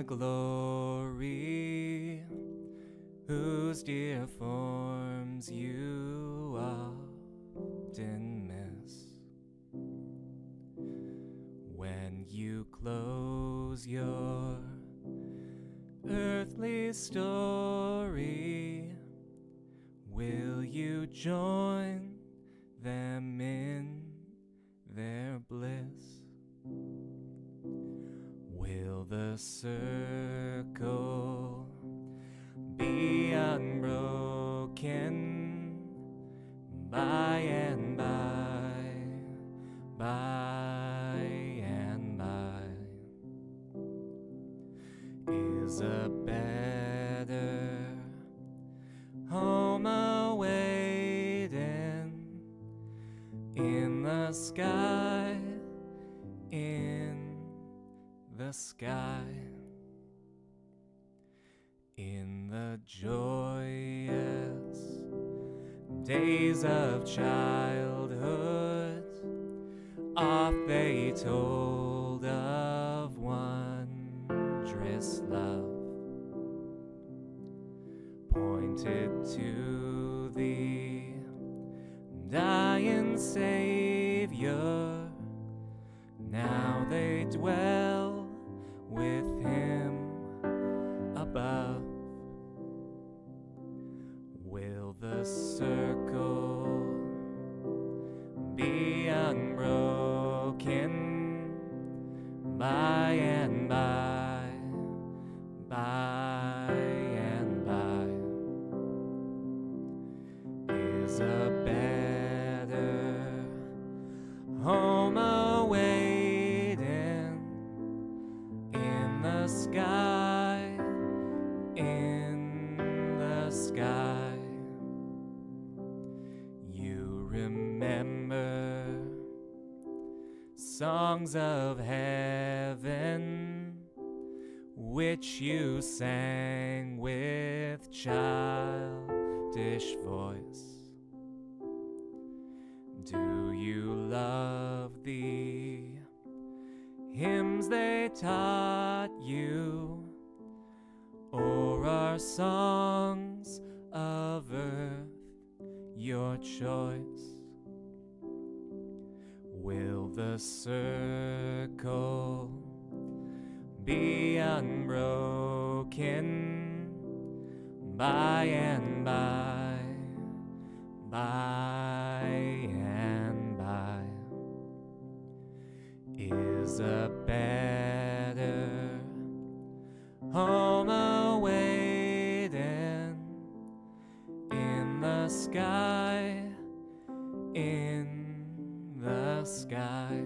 the glory, whose dear forms you often miss. When you close your earthly story, will you join them in their bliss? Will the circle be unbroken by and by and by? Is a better home awaiting in the sky, in the sky, in the joyous days of childhood? Oft they told of wondrous love, pointed to the dying Savior. Now they dwell with him above. Will the circle be unbroken by and by and by? Is a better home awaiting in the sky, in the sky? You remember songs of heaven which you sang with childish voice. Do you love the hymns they taught you, or are songs of earth your choice? Will the circle be unbroken by and by and by? Is a better home awaiting in the sky, in the sky?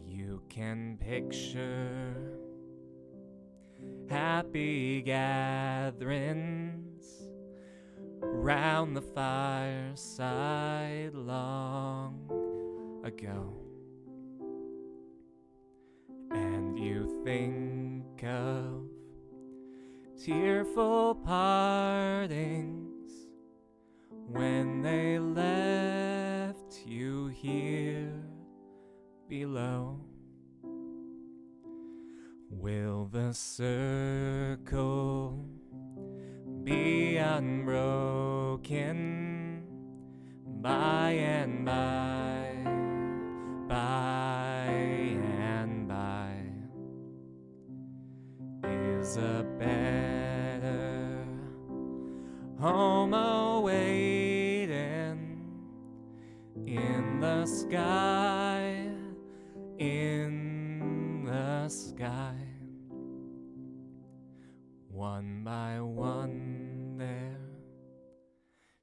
You can picture happy gatherings round the fireside long ago, and you think of tearful partings when they left you here below. Will the circle be unbroken by and by and by? Is a better home awaiting in the sky, in the sky? One by one their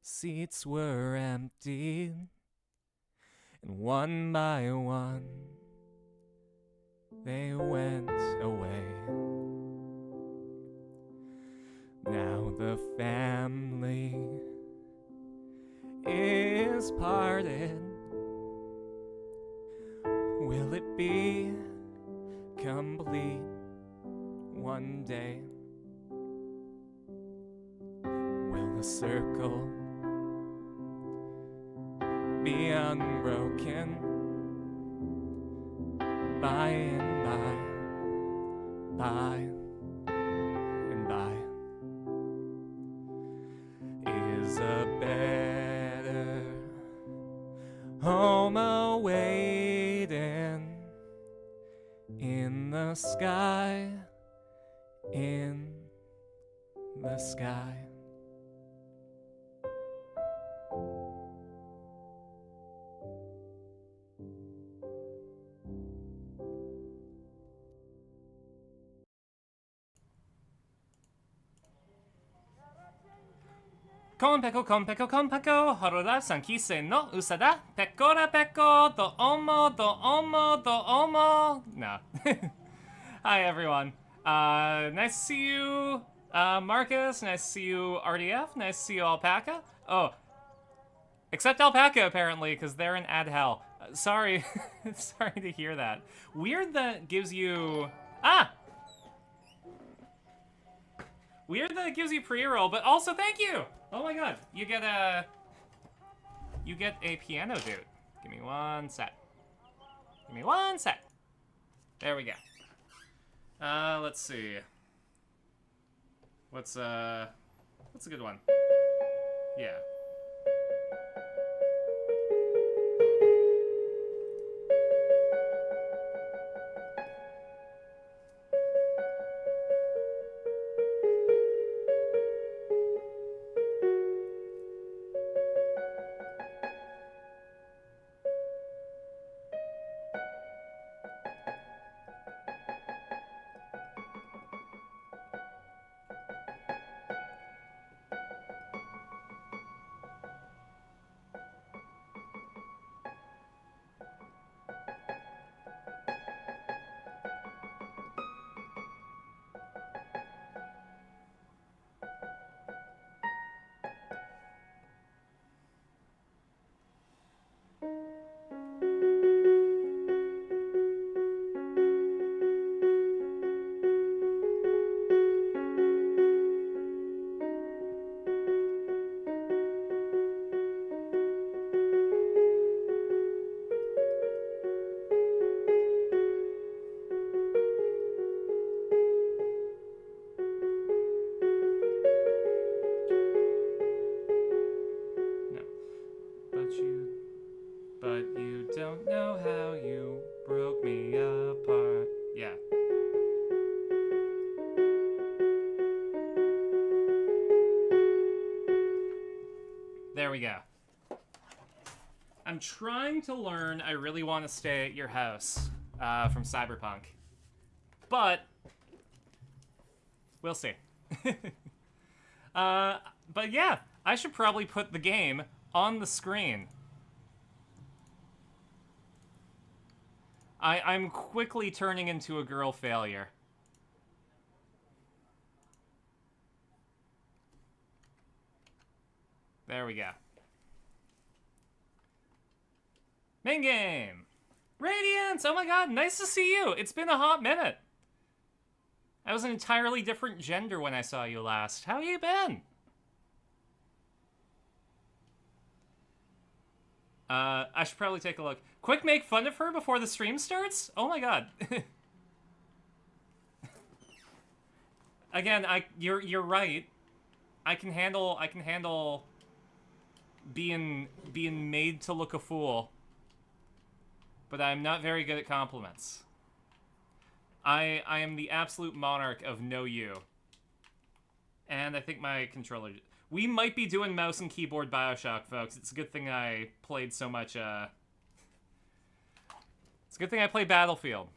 seats were emptied, and one by one they went away. Now the family is parted. Will it be complete one day? Will the circle be unbroken by and by and by is a better home awaiting in the sky, in the sky. Konpeko, konpeko, konpeko, horora sankise no usada, pekora peko, do omo, do omo, do omo. No. Hi, everyone. Nice to see you, Marcus. Nice to see you, RDF. Nice to see you, Alpaca. Oh, except Alpaca, apparently, because they're in ad hell. Sorry. Sorry to hear that. Weird that gives you... Ah! Weird that it gives you pre-roll, but also thank you! Oh my god, you get a piano dude. Give me one sec. Give me one sec. There we go. Let's see. What's a good one? Yeah. But you don't know how you broke me apart. Yeah. There we go. I'm trying to learn I Really Want to Stay at Your House from Cyberpunk. But we'll see. But yeah, I should probably put the game on the screen. I'm quickly turning into a girl failure. There we go. Main game. Radiance! Oh my god, nice to see you! It's been a hot minute. I was an entirely different gender when I saw you last. How you been? I should probably take a look. Quick make fun of her before the stream starts? Oh my god. Again, you're right. I can handle being made to look a fool. But I'm not very good at compliments. I am the absolute monarch of no you. And I think my controller... We might be doing mouse and keyboard BioSHARQ, folks. It's a good thing I played so much, It's a good thing I played Battlefield.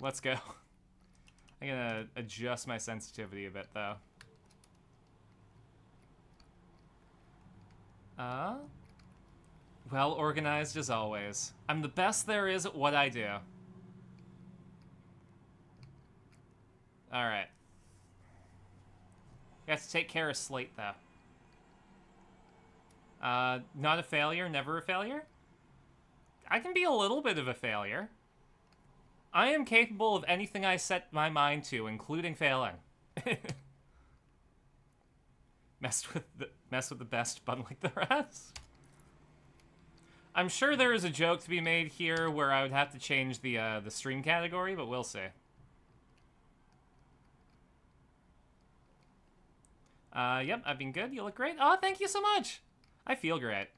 Let's go. I'm gonna adjust my sensitivity a bit, though. Well organized as always. I'm the best there is at what I do. Alright. You have to take care of Slate, though. Not a failure, never a failure? I can be a little bit of a failure. I am capable of anything I set my mind to, including failing. Mess with the best, but unlike the rest. I'm sure there is a joke to be made here where I would have to change the stream category, but we'll see. Yep, I've been good. You look great. Oh, thank you so much. I feel great.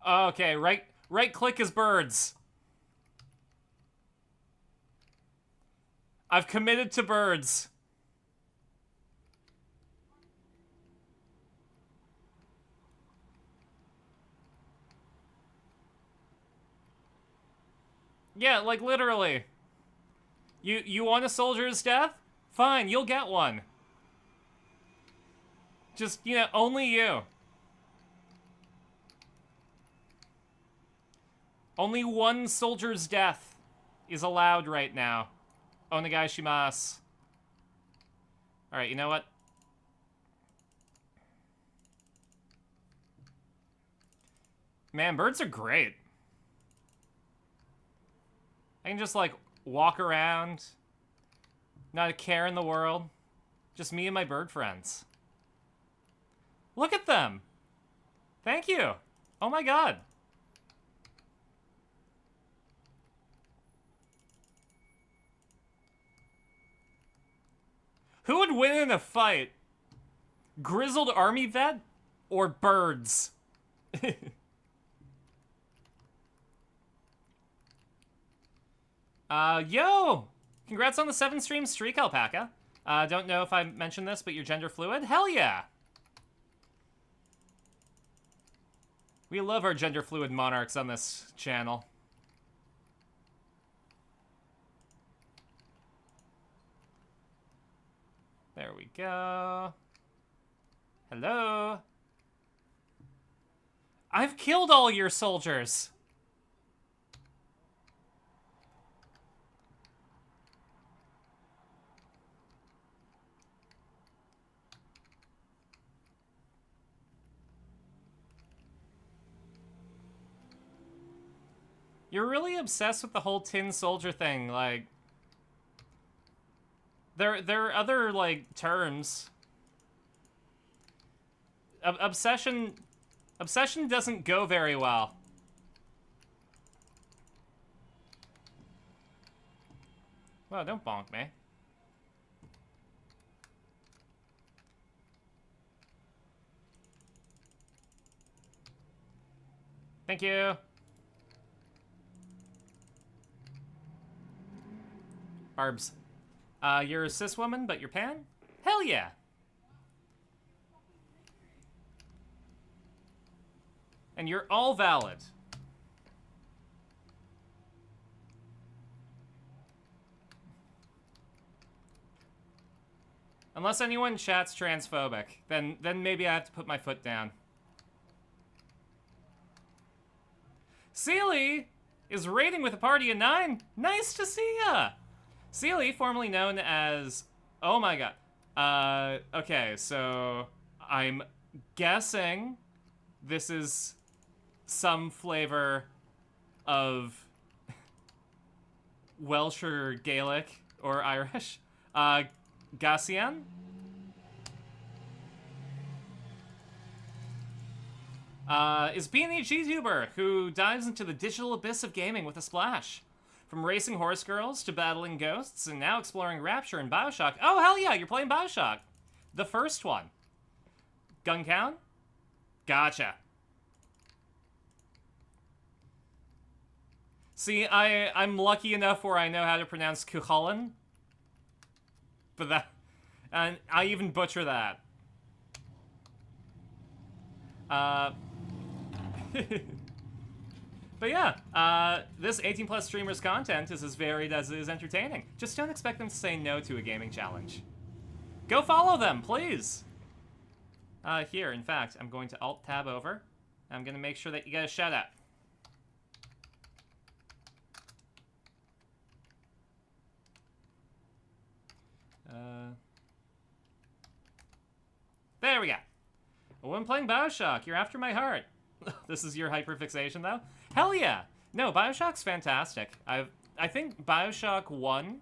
Okay, right click is birds. I've committed to birds. Yeah, like literally. You want a soldier's death? Fine, you'll get one. Just, you know, only you. Only one soldier's death is allowed right now. Onegaishimasu. Alright, you know what? Man, birds are great. I can just, like, walk around. Not a care in the world. Just me and my bird friends. Look at them! Thank you! Oh my god. Who would win in a fight? Grizzled army vet or birds? Yo! Congrats on the 7-stream streak, Alpaca. Don't know if I mentioned this, but you're gender fluid? Hell yeah! We love our gender fluid monarchs on this channel. There we go. Hello. I've killed all your soldiers. You're really obsessed with the whole tin soldier thing, like... There are other, like, terms. Obsession doesn't go very well. Well, don't bonk me. Thank you. Barbs. You're a cis woman, but you're pan? Hell yeah! And you're all valid. Unless anyone chats transphobic, then maybe I have to put my foot down. Sealy is raiding with a party of 9. Nice to see ya! Sealy, formerly known as... Oh my god. Okay, so... I'm guessing this is some flavor of Welsh or Gaelic or Irish. Gassian? Is being a YouTuber who dives into the digital abyss of gaming with a splash. From racing horse girls to battling ghosts and now exploring Rapture and BioSHARQ. Oh, hell yeah, you're playing BioSHARQ. The first one. Gun count? Gotcha. See, I'm lucky enough where I know how to pronounce Cuchulainn. But that... And I even butcher that. But yeah, this 18+ streamers content is as varied as it is entertaining. Just don't expect them to say no to a gaming challenge. Go follow them, please! Here, in fact, I'm going to Alt-Tab over. I'm going to make sure that you get a shout-out. There we go. When playing BioSHARQ, you're after my heart. This is your hyperfixation, though? Hell yeah! No, BioSHARQ's fantastic. I've I think BioSHARQ 1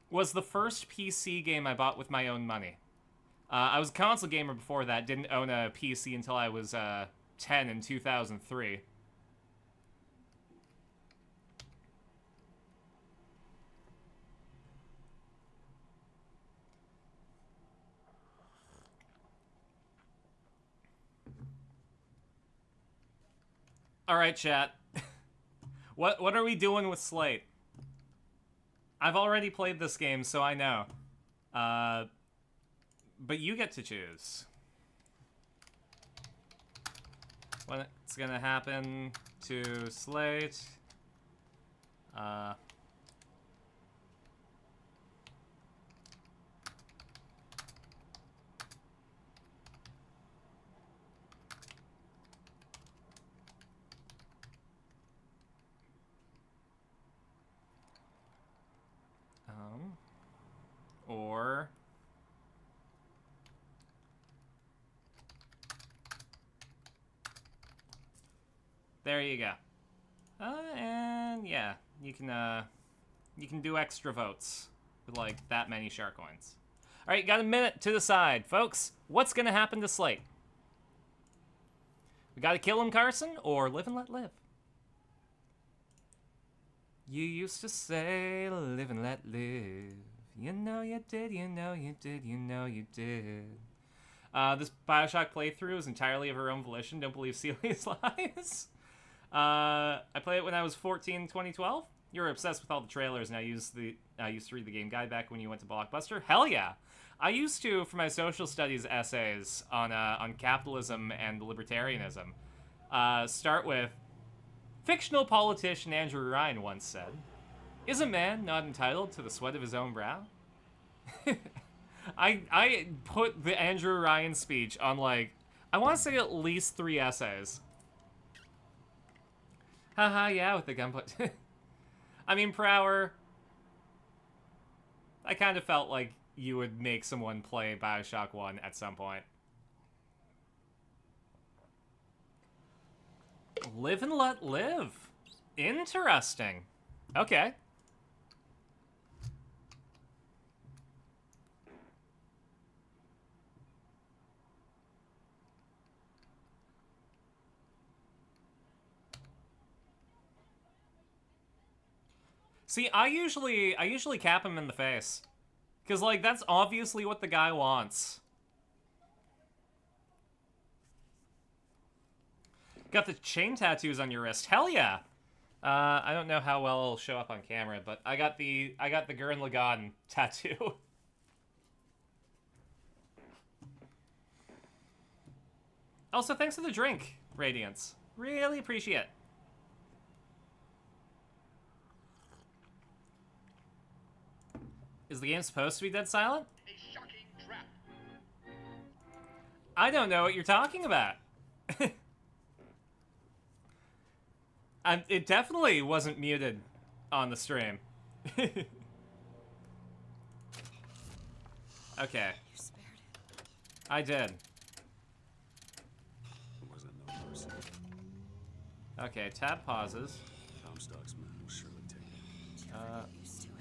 was the first PC game I bought with my own money. I was a console gamer before that, didn't own a PC until I was 10 in 2003. Alright, chat. What are we doing with Slate? I've already played this game, so I know. But you get to choose. What's gonna happen to Slate? Or there you go. And yeah, you can do extra votes with like that many shark coins. All right, got a minute to decide, folks. What's gonna happen to Slate? We gotta kill him, Carson, or live and let live. You used to say, live and let live. You know you did, you know you did, you know you did. This BioSHARQ playthrough is entirely of her own volition. Don't believe Celia's lies. I played it when I was 14, 2012. You were obsessed with all the trailers, and I used to read the game guide back when you went to Blockbuster. Hell yeah! I used to, for my social studies essays on capitalism and libertarianism, start with, fictional politician Andrew Ryan once said, "Is a man not entitled to the sweat of his own brow?" I put the Andrew Ryan speech on, like, I want to say at least 3 essays. Haha, yeah, with the gunplay. I mean, per hour, I kind of felt like you would make someone play BioSHARQ 1 at some point. Live and let live. Interesting. Okay. See, I usually cap him in the face. 'Cause, like, that's obviously what the guy wants. Got the chain tattoos on your wrist. Hell yeah! I don't know how well it'll show up on camera, but I got the Gurren Lagann tattoo. Also, thanks for the drink, Radiance. Really appreciate it. Is the game supposed to be dead silent? A shocking trap. I don't know what you're talking about. It definitely wasn't muted on the stream. Okay. You spared it. I did. Wasn't no mercy. Okay, tab pauses. Comstock's men will surely take it. Used to it.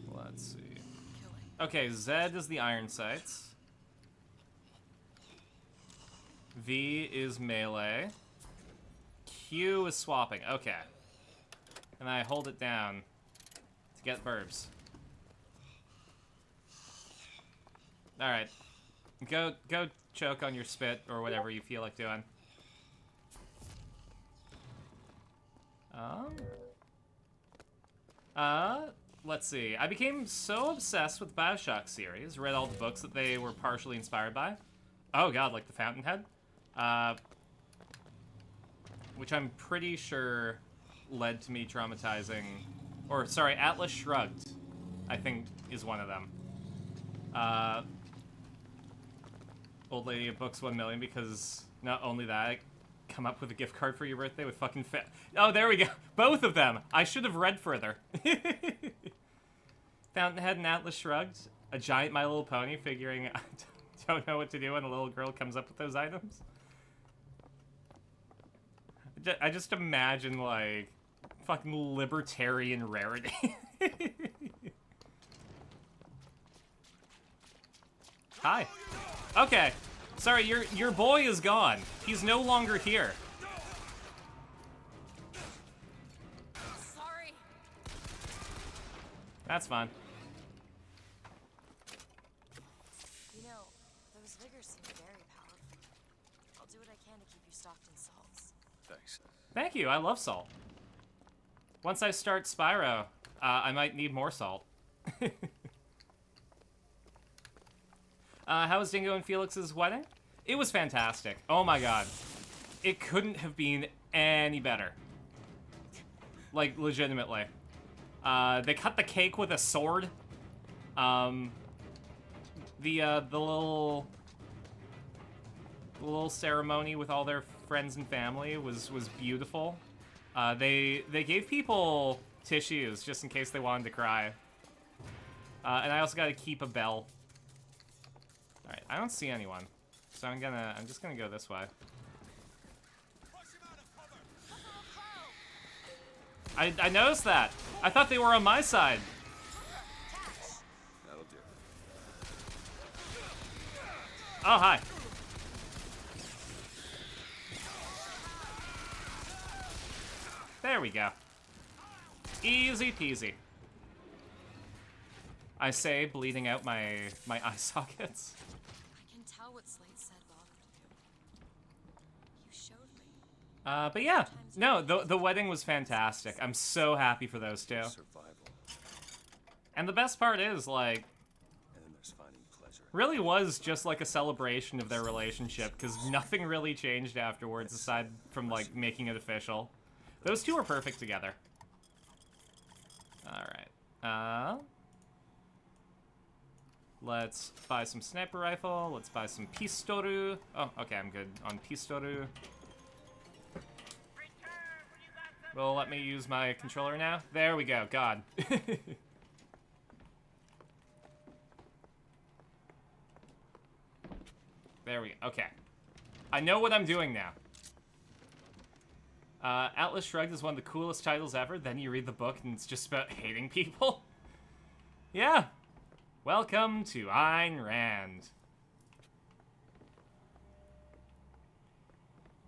Let's see. Killing. Okay, Z is the iron sights. V is melee. Q is swapping. Okay. And I hold it down to get burbs. Alright. Go choke on your spit or whatever you feel like doing. Let's see. I became so obsessed with the BioSHARQ series, read all the books that they were partially inspired by. Oh god, like the Fountainhead. Which I'm pretty sure led to me traumatizing... Or, sorry, Atlas Shrugged, I think, is one of them. Old Lady of Books 1 million, because not only that, I come up with a gift card for your birthday with fucking Oh, there we go. Both of them. I should have read further. Fountainhead and Atlas Shrugged. A giant My Little Pony figuring I don't know what to do when a little girl comes up with those items. I just imagine, like, Fucking libertarian rarity. Hi. Okay. Sorry, your boy is gone. He's no longer here. Sorry. That's fine. You know, those vigors seem very powerful. I'll do what I can to keep you stocked in salts. Thanks. Thank you. I love salt. Once I start Spyro, I might need more salt. How was Dingo and Felix's wedding? It was fantastic. Oh my god. It couldn't have been any better. Like, legitimately. They cut the cake with a sword. The little ceremony with all their friends and family was beautiful. They gave people tissues just in case they wanted to cry. And I also got to keep a bell. All right, I don't see anyone, so I'm just gonna go this way. I noticed that. I thought they were on my side. That'll do. Oh, hi. There we go. Easy peasy. I say, bleeding out my eye sockets. I can tell what Slate said bothered you. You showed me. But yeah, no, the wedding was fantastic. I'm so happy for those two. Survival. And the best part is, like, And then there's finding pleasure. really was just like a celebration of their relationship, because nothing really changed afterwards aside from, like, making it official. Those two are perfect together. Alright. Let's buy some sniper rifle. Let's buy some pistoru. Oh, okay, I'm good on pistoru. Well, let me use my controller now. There we go. God. There we go. Okay. I know what I'm doing now. Atlas Shrugged is one of the coolest titles ever. Then you read the book and it's just about hating people. Yeah. Welcome to Ayn Rand.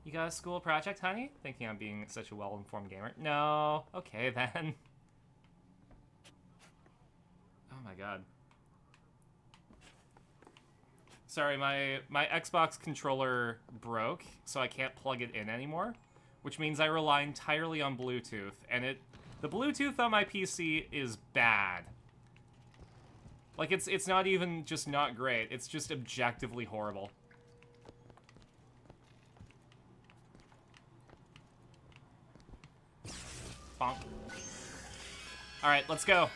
You got a school project, honey? Thinking I'm being such a well-informed gamer. No. Okay, then. Oh my god. Sorry, my Xbox controller broke, so I can't plug it in anymore, which means I rely entirely on Bluetooth, and the Bluetooth on my PC is bad. Like, it's not even just not great, it's just objectively horrible. Bonk. Alright, let's go.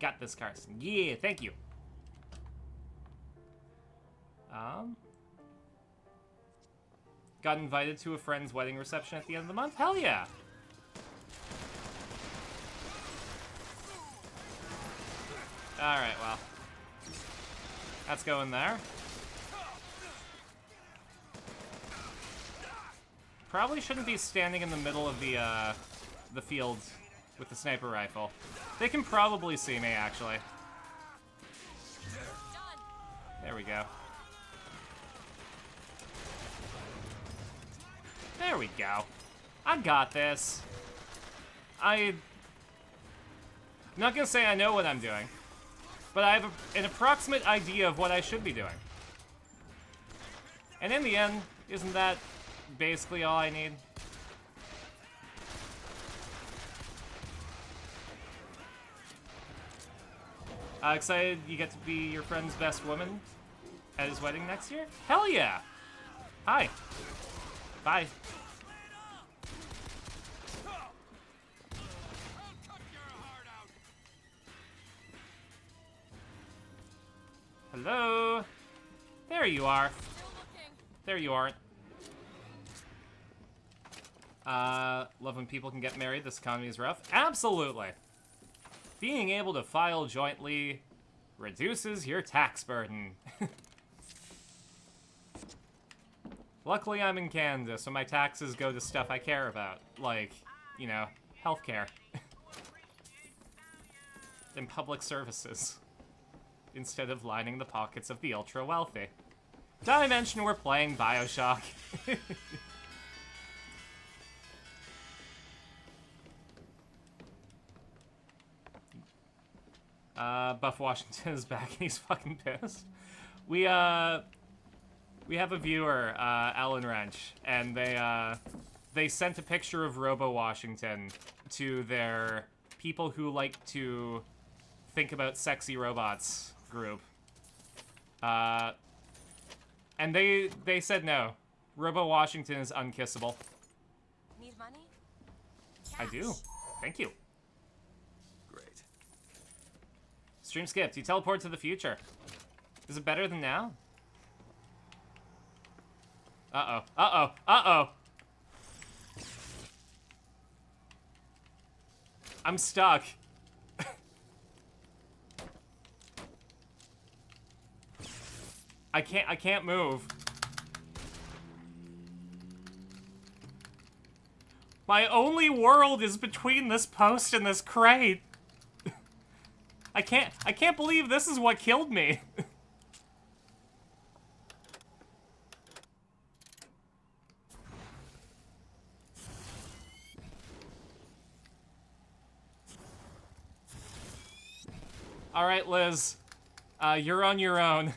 Got this, Carson. Yeah, thank you. Got invited to a friend's wedding reception at the end of the month? Hell yeah! Alright, well. That's going there. Probably shouldn't be standing in the middle of the field with the sniper rifle. They can probably see me, actually. There we go. There we go. I got this. I'm not gonna say I know what I'm doing, but I have an approximate idea of what I should be doing. And in the end, isn't that basically all I need? Excited you get to be your friend's best woman at his wedding next year? Hell yeah! Hi. Bye. Hello? There you are. There you aren't. Love when people can get married. This economy is rough. Absolutely. Being able to file jointly reduces your tax burden. Luckily, I'm in Canada, so my taxes go to stuff I care about, like, you know, healthcare. And public services, instead of lining the pockets of the ultra-wealthy. Did I mention we're playing BioSHARQ? Buff Washington is back and he's fucking pissed. We have a viewer, Alan Wrench, and they sent a picture of Robo Washington to their people who like to think about sexy robots group. And they said no. Robo Washington is unkissable. Need money? I do. Thank you. Great. Stream skipped. You teleport to the future. Is it better than now? Uh-oh. Uh-oh. Uh-oh. I'm stuck. I can't move. My only world is between this post and this crate. I can't believe this is what killed me. All right, Liz. You're on your own.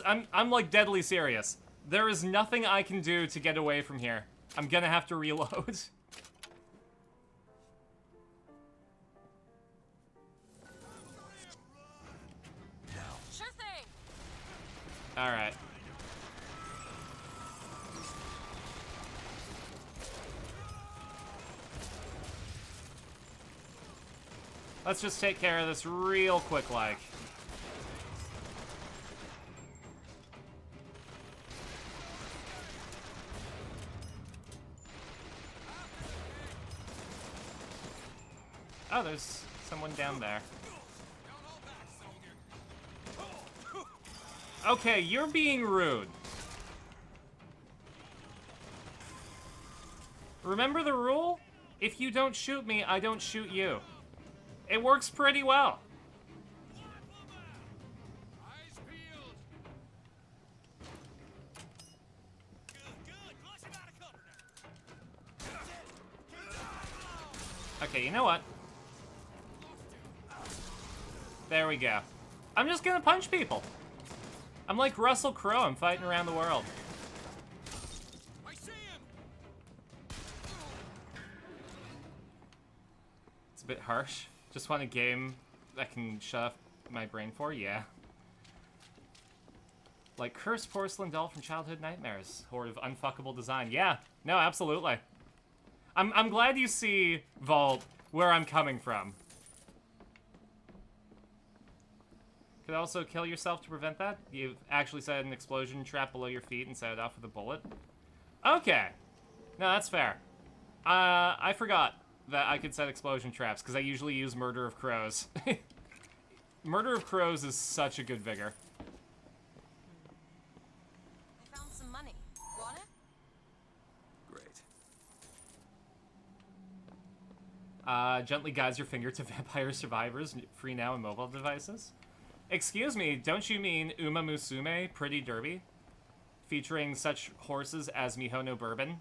I'm like deadly serious. There is nothing I can do to get away from here. I'm gonna have to reload. Sure thing. All right. Let's just take care of this real quick, like. Oh, there's someone down there. Okay, you're being rude. Remember the rule? If you don't shoot me, I don't shoot you. It works pretty well. Okay, you know what? There we go. I'm just gonna punch people. I'm like Russell Crowe. I'm fighting around the world. I see him. It's a bit harsh. Just want a game that can shut off my brain for? Yeah. Like cursed porcelain doll from childhood nightmares. Horde of unfuckable design. Yeah. No, absolutely. I'm glad you see, Vault, where I'm coming from. Could also kill yourself to prevent that. You've actually set an explosion trap below your feet and set it off with a bullet. Okay. No, that's fair. I forgot that I could set explosion traps, because I usually use Murder of Crows. Murder of Crows is such a good vigor. I found some money. Want it? Great. Gently guides your finger to vampire survivors, free now on mobile devices. Excuse me, don't you mean Uma Musume Pretty Derby? Featuring such horses as Mihono Bourbon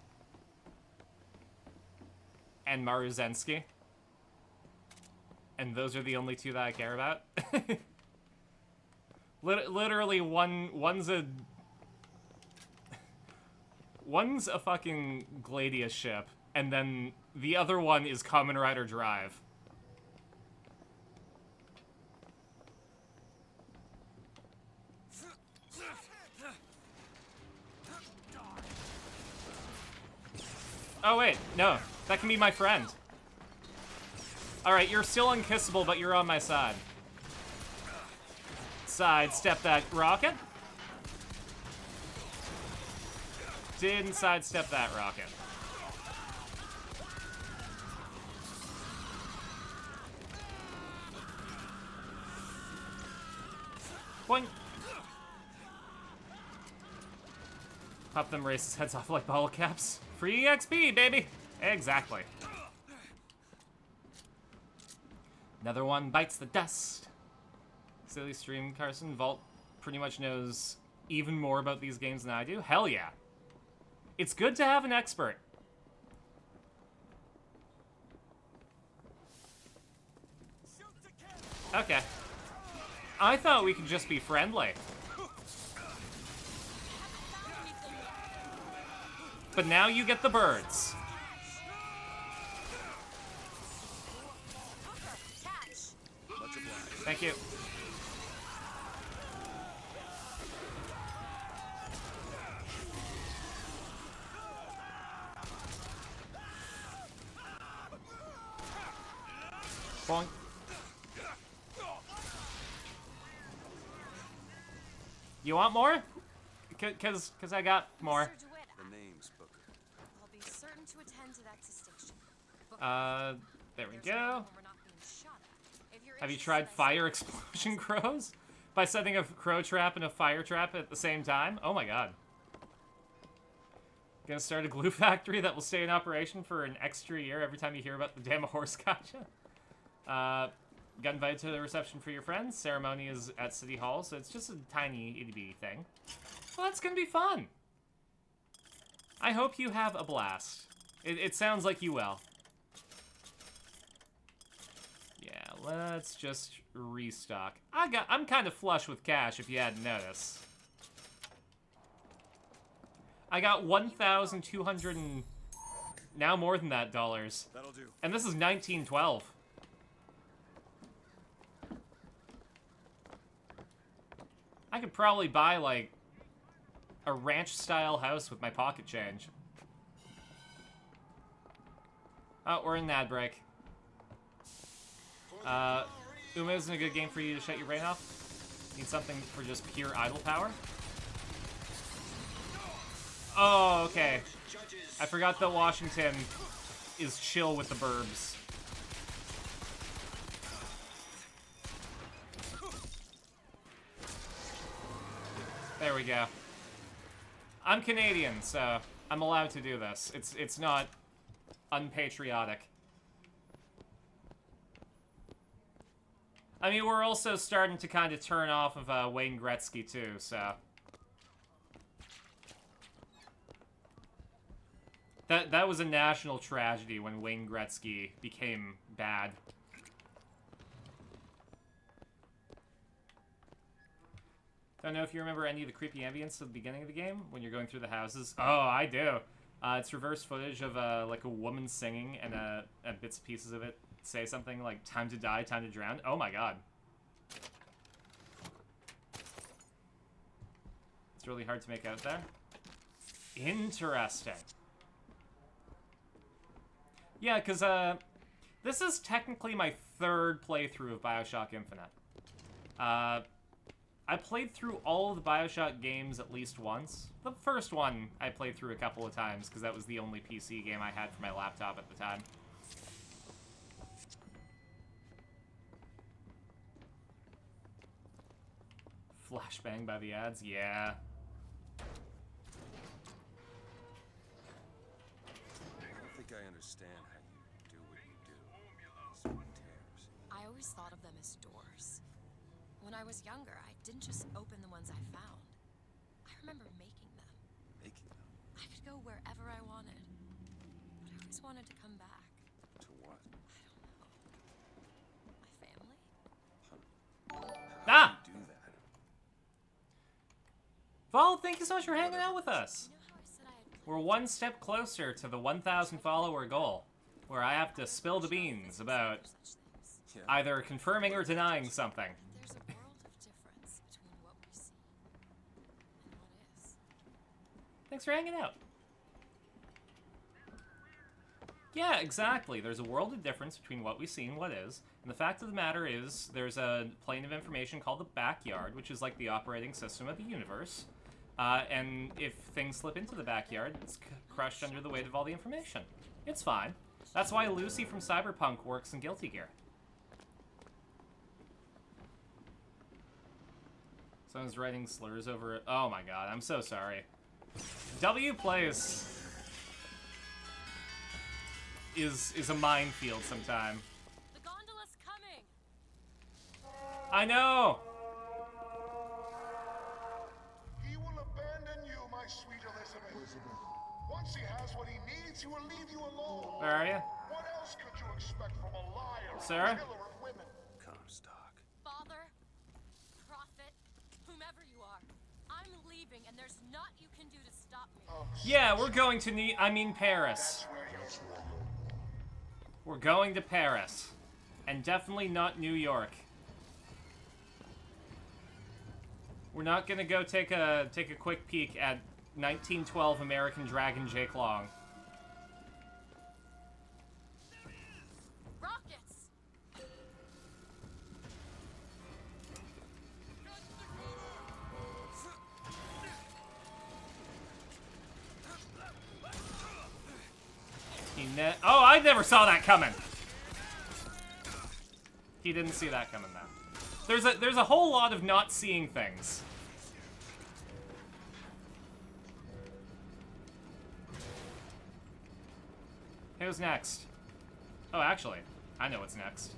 and Maruzensky. And those are the only two that I care about. Literally, one's a fucking Gladius ship, and then the other one is Kamen Rider Drive. Oh wait, no, that can be my friend. Alright, you're still unkissable, but you're on my side. Sidestep that rocket. Didn't sidestep that rocket. Boing. Pop them races heads off like bottle caps. Free XP, baby! Exactly. Another one bites the dust. Silly stream, Carson. Vault pretty much knows even more about these games than I do. Hell yeah. It's good to have an expert. Okay. I thought we could just be friendly. But now you get the birds. Thank you. Boing. You want more? Cause I got more. The name's Booker. I'll be certain to attend to that distinction. There we go. Have you tried fire explosion crows? By setting a crow trap and a fire trap at the same time? Oh my god. Gonna start a glue factory that will stay in operation for an extra year every time you hear about the damn horse gotcha. Got invited to the reception for your friends. Ceremony is at City Hall, so it's just a tiny itty-bitty thing. Well, that's gonna be fun. I hope you have a blast. It sounds like you will. Yeah, let's just restock. I'm kind of flush with cash if you hadn't noticed. I got 1,200 and now more than that dollars. That'll do. And this is 1912. I could probably buy, like, a ranch-style house with my pocket change. Oh, we're in an ad break. Uma isn't a good game for you to shut your brain off? Need something for just pure idle power? Oh, okay. I forgot that Washington is chill with the burbs. There we go. I'm Canadian, so I'm allowed to do this. It's not unpatriotic. I mean, we're also starting to kind of turn off of Wayne Gretzky, too, so... That was a national tragedy when Wayne Gretzky became bad. Don't know if you remember any of the creepy ambience at the beginning of the game when you're going through the houses. Oh, I do. It's reverse footage of like a woman singing and bits and pieces of it say something like "time to die, time to drown." Oh my god. It's really hard to make out there. Interesting. Yeah, because this is technically my third playthrough of BioShock Infinite. I played through all of the BioShock games at least once. The first one I played through a couple of times because that was the only PC game I had for my laptop at the time. Flashbang by the ads, yeah. I don't think I understand how you do what you do. These tears. I always thought of them as doors. When I was younger, I didn't just open the ones I found. I remember making them. Making them? I could go wherever I wanted. But I always wanted to come back. To what? I don't know. My family? Ah! Do that. Val, thank you so much for hanging out with us. You know how I said I had We're one step closer to the 1,000 follower goal, where I have to spill the beans about such things? Yeah. either confirming or denying something. There's a world of difference between what we see and what is. Thanks for hanging out. Yeah, exactly. There's a world of difference between what we see and what is. And the fact of the matter is, there's a plane of information called the backyard, which is like the operating system of the universe. And if things slip into the backyard, it's crushed under the weight of all the information. It's fine. That's why Lucy from Cyberpunk works in Guilty Gear. Someone's writing slurs over it. Oh my god, I'm so sorry. W plays is a minefield sometime. The gondola's coming. I know. He will abandon you, my sweet Elizabeth. Once he has what he needs, he will leave you alone. Where are you? What else could you expect from a liar, Sarah? a killer of women? Comstock. Father, prophet, whomever you are, I'm leaving, and there's naught you can do to stop me. Yeah, we're going to Paris. That's where you're We're going to Paris. And definitely not New York. We're not gonna go take a quick peek at 1912 American Dragon Jake Long. Rockets! Oh, I never saw that coming. He didn't see that coming though. There's a whole lot of not seeing things. Who's next? Oh, actually, I know what's next.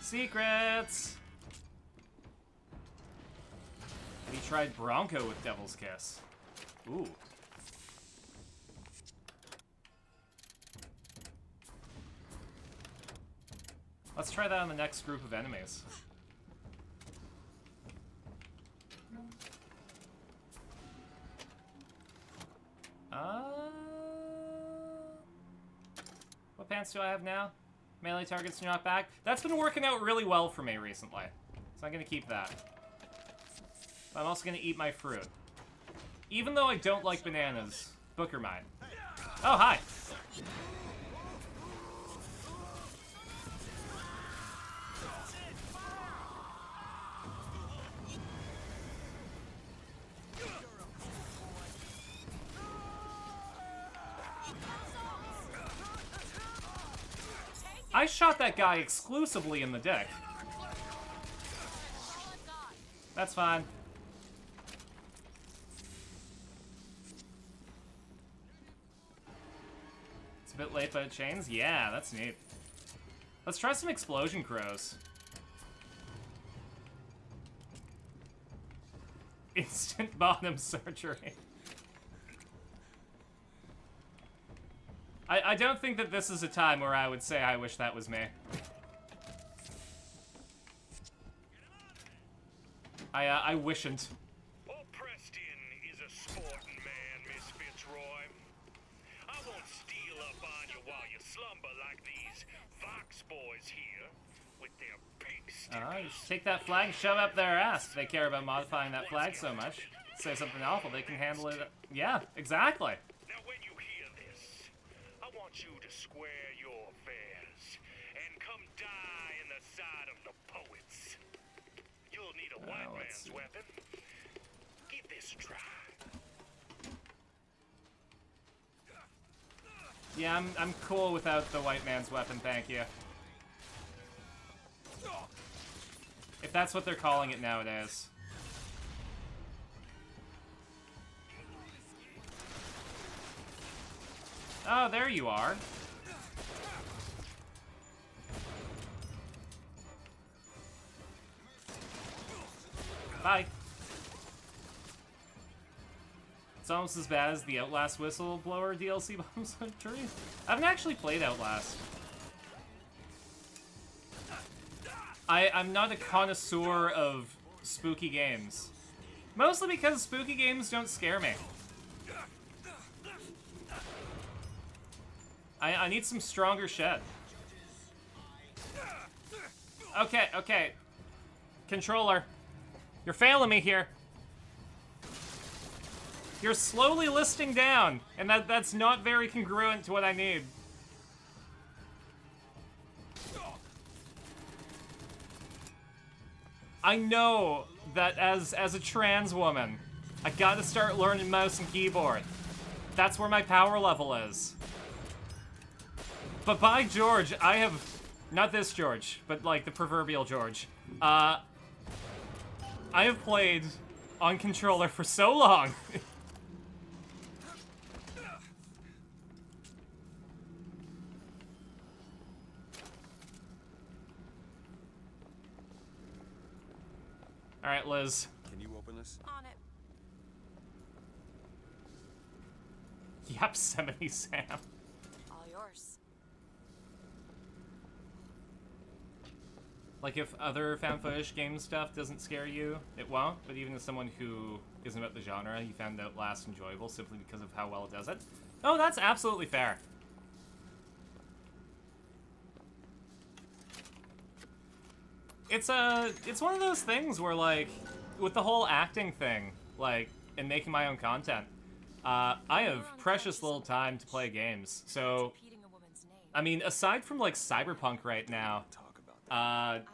Secrets! Have you tried Bronco with Devil's Kiss? Ooh. Let's try that on the next group of enemies. What pants do I have now? Melee targets do not back. That's been working out really well for me recently. So I'm gonna keep that. But I'm also gonna eat my fruit. Even though I don't like bananas. Booker mine. Oh, hi! I shot that guy exclusively in the dick. That's fine. It's a bit late, but it chains? Yeah, that's neat. Let's try some explosion crows. Instant bottom surgery. I don't think that this is a time where I would say I wish that was me. I wish'n't. Old Preston is a sporting man, Miss Fitzroy. I won't steal up on you while you slumber like these Vox boys here with their pink stickers. Just take that flag and shove it up their ass. If they care about modifying that flag so much, say something awful, they can handle it. Yeah, exactly. Now, when you hear this, I want you to square your affairs and come die in the side of the poets. You'll need a white man's weapon. Give this a try. Yeah, I'm cool without the white man's weapon, thank you. If that's what they're calling it nowadays. Oh, there you are. Bye. It's almost as bad as the Outlast Whistleblower DLC bombs on trees. I haven't actually played Outlast. I'm not a connoisseur of spooky games. Mostly because spooky games don't scare me. I need some stronger shit. Okay. Controller. You're failing me here. You're slowly listing down, and that's not very congruent to what I need. I know that as a trans woman, I gotta start learning mouse and keyboard. That's where my power level is. But by George, I have, not this George, but like the proverbial George, I have played on controller for so long. All right, Liz. Can you open this? On it. Yep, Yosemite Sam. All yours. Like, if other found footage game stuff doesn't scare you, it won't. But even as someone who isn't about the genre, you found Outlast enjoyable simply because of how well it does it. Oh, that's absolutely fair. It's one of those things where, like, with the whole acting thing, like, and making my own content, I have precious little time to play games. So, Repeating a woman's name. I mean, aside from, like, Cyberpunk right now, Talk about that. I'm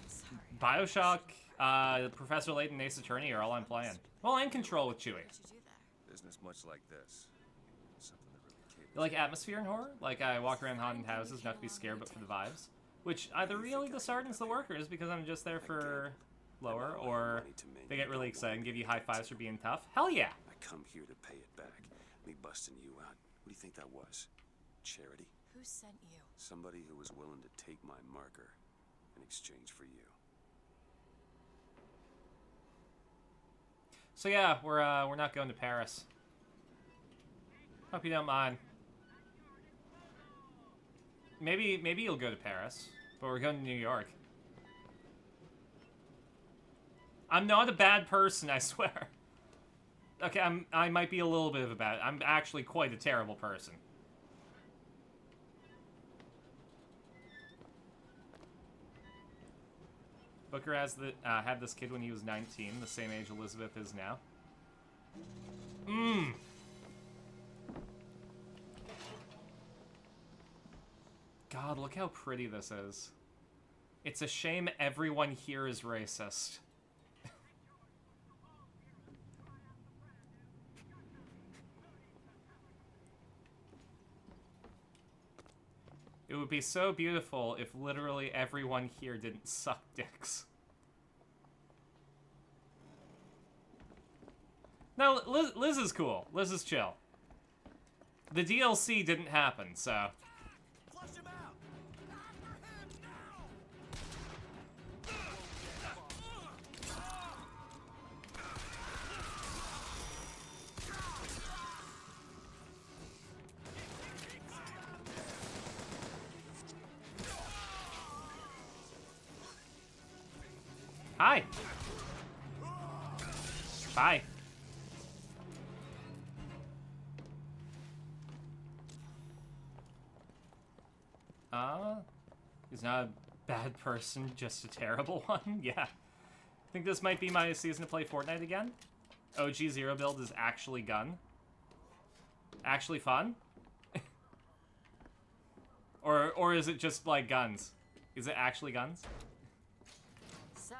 sorry. BioShock, Professor Layton, Ace Attorney are all I'm playing. Well, and Control with Chewie. What did you do there? Business much like this. Something that really caters. You like atmosphere and horror? Like, I walk around haunted houses not to be scared, but for the vibes. Which either really disheartens the workers because I'm just there for lower, or they get really excited and give you high fives for being tough. Hell yeah! I come here to pay it back. Me busting you out. What do you think that was? Charity? Who sent you? Somebody who was willing to take my marker in exchange for you. So yeah, we're not going to Paris. Hope you don't mind. Maybe you'll go to Paris, but we're going to New York. I'm not a bad person, I swear. Okay, I might be a little bit of a bad. I'm actually quite a terrible person. Booker had this kid when he was 19, the same age Elizabeth is now. God, look how pretty this is. It's a shame everyone here is racist. It would be so beautiful if literally everyone here didn't suck dicks. No, Liz is cool. Liz is chill. The DLC didn't happen, so... Flush him out! After him now! Hi. Bye. He's not a bad person, just a terrible one. Yeah. I think this might be my season to play Fortnite again. OG Zero build is actually gun. Actually fun? or is it just like guns? Is it actually guns? So,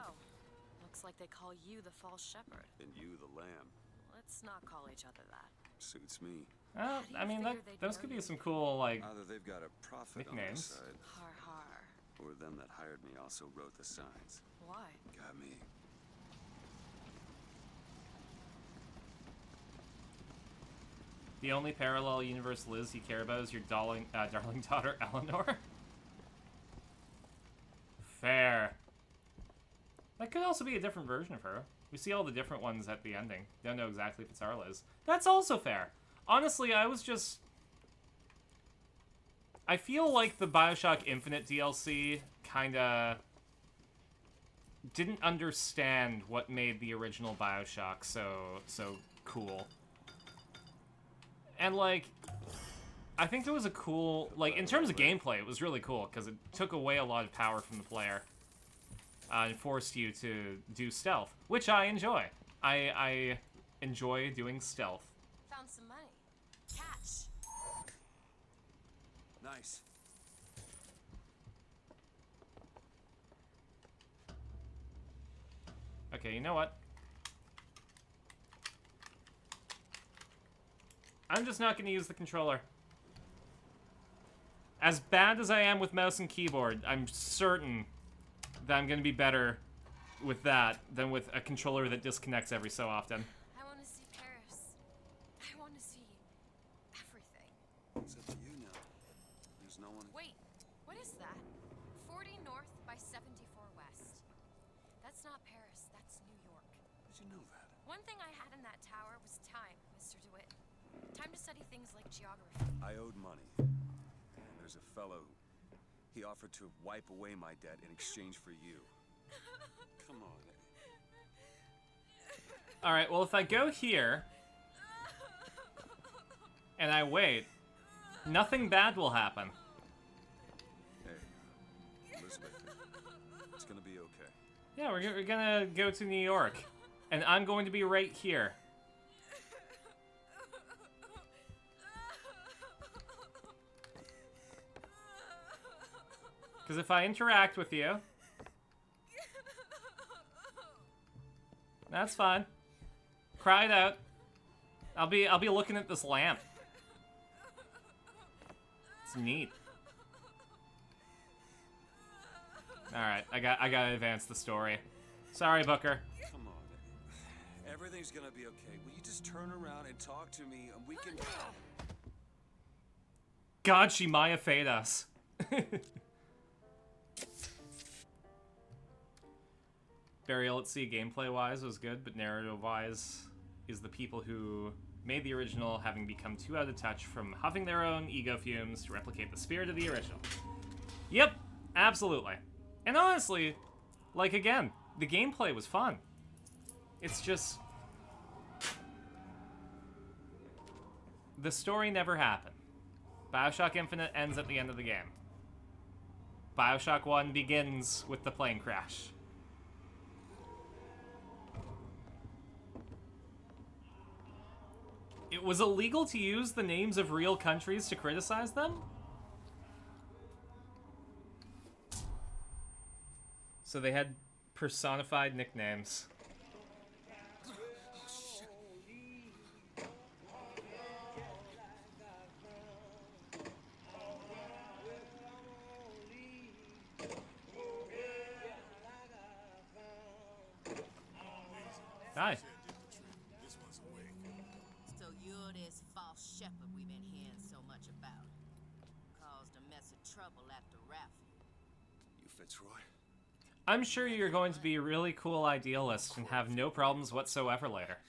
looks like they call you the false shepherd. And you the lamb. Let's not call each other that. Suits me. I mean, those could be some cool, like, Either they've got a prophet on their nicknames. side, Har har. or them that hired me also wrote the signs. Why? Got me. The only parallel universe Liz you care about is your darling daughter Eleanor. Fair. That could also be a different version of her. We see all the different ones at the ending. Don't know exactly if it's our Liz. That's also fair. Honestly, I feel like the BioShock Infinite DLC kinda didn't understand what made the original BioShock so cool. And, like, I think there was a cool... Like, in terms of gameplay, it was really cool, because it took away a lot of power from the player. And forced you to do stealth, which I enjoy. I enjoy doing stealth. Found some money. Catch. Nice. Okay, you know what? I'm just not going to use the controller. As bad as I am with mouse and keyboard, I'm certain that I'm gonna be better with that than with a controller that disconnects every so often. I want to see Paris. I want to see everything. It's up to you now. There's no one. Wait, what is that? 40 north by 74 west. That's not Paris, that's New York. How'd you know that? One thing I had in that tower was time, Mr. DeWitt. Time to study things like geography. I owed money. And there's a fellow. He offered to wipe away my debt in exchange for you. Come on. Alright, well if I go here, and I wait, nothing bad will happen. Hey, Elizabeth, it's gonna be okay. Yeah, we're gonna go to New York, and I'm going to be right here. Because if I interact with you, that's fine. Cry it out. I'll be looking at this lamp. It's neat. All right, I gotta advance the story. Sorry, Booker. Come on. Everything's gonna be okay. Will you just turn around and talk to me, and we can. God, she Maya Fade us. Burial at Sea gameplay-wise was good, but narrative-wise is the people who made the original having become too out of touch from huffing their own ego fumes to replicate the spirit of the original. Yep, absolutely. And honestly, like again, the gameplay was fun. It's just... the story never happened. BioShock Infinite ends at the end of the game. BioShock 1 begins with the plane crash. It was illegal to use the names of real countries to criticize them? So they had personified nicknames. Hi. So you're this false shepherd we've been hearing so much about. Caused a mess of trouble after Raffle. You Fitzroy? I'm sure you're going to be a really cool idealist and have no problems whatsoever later.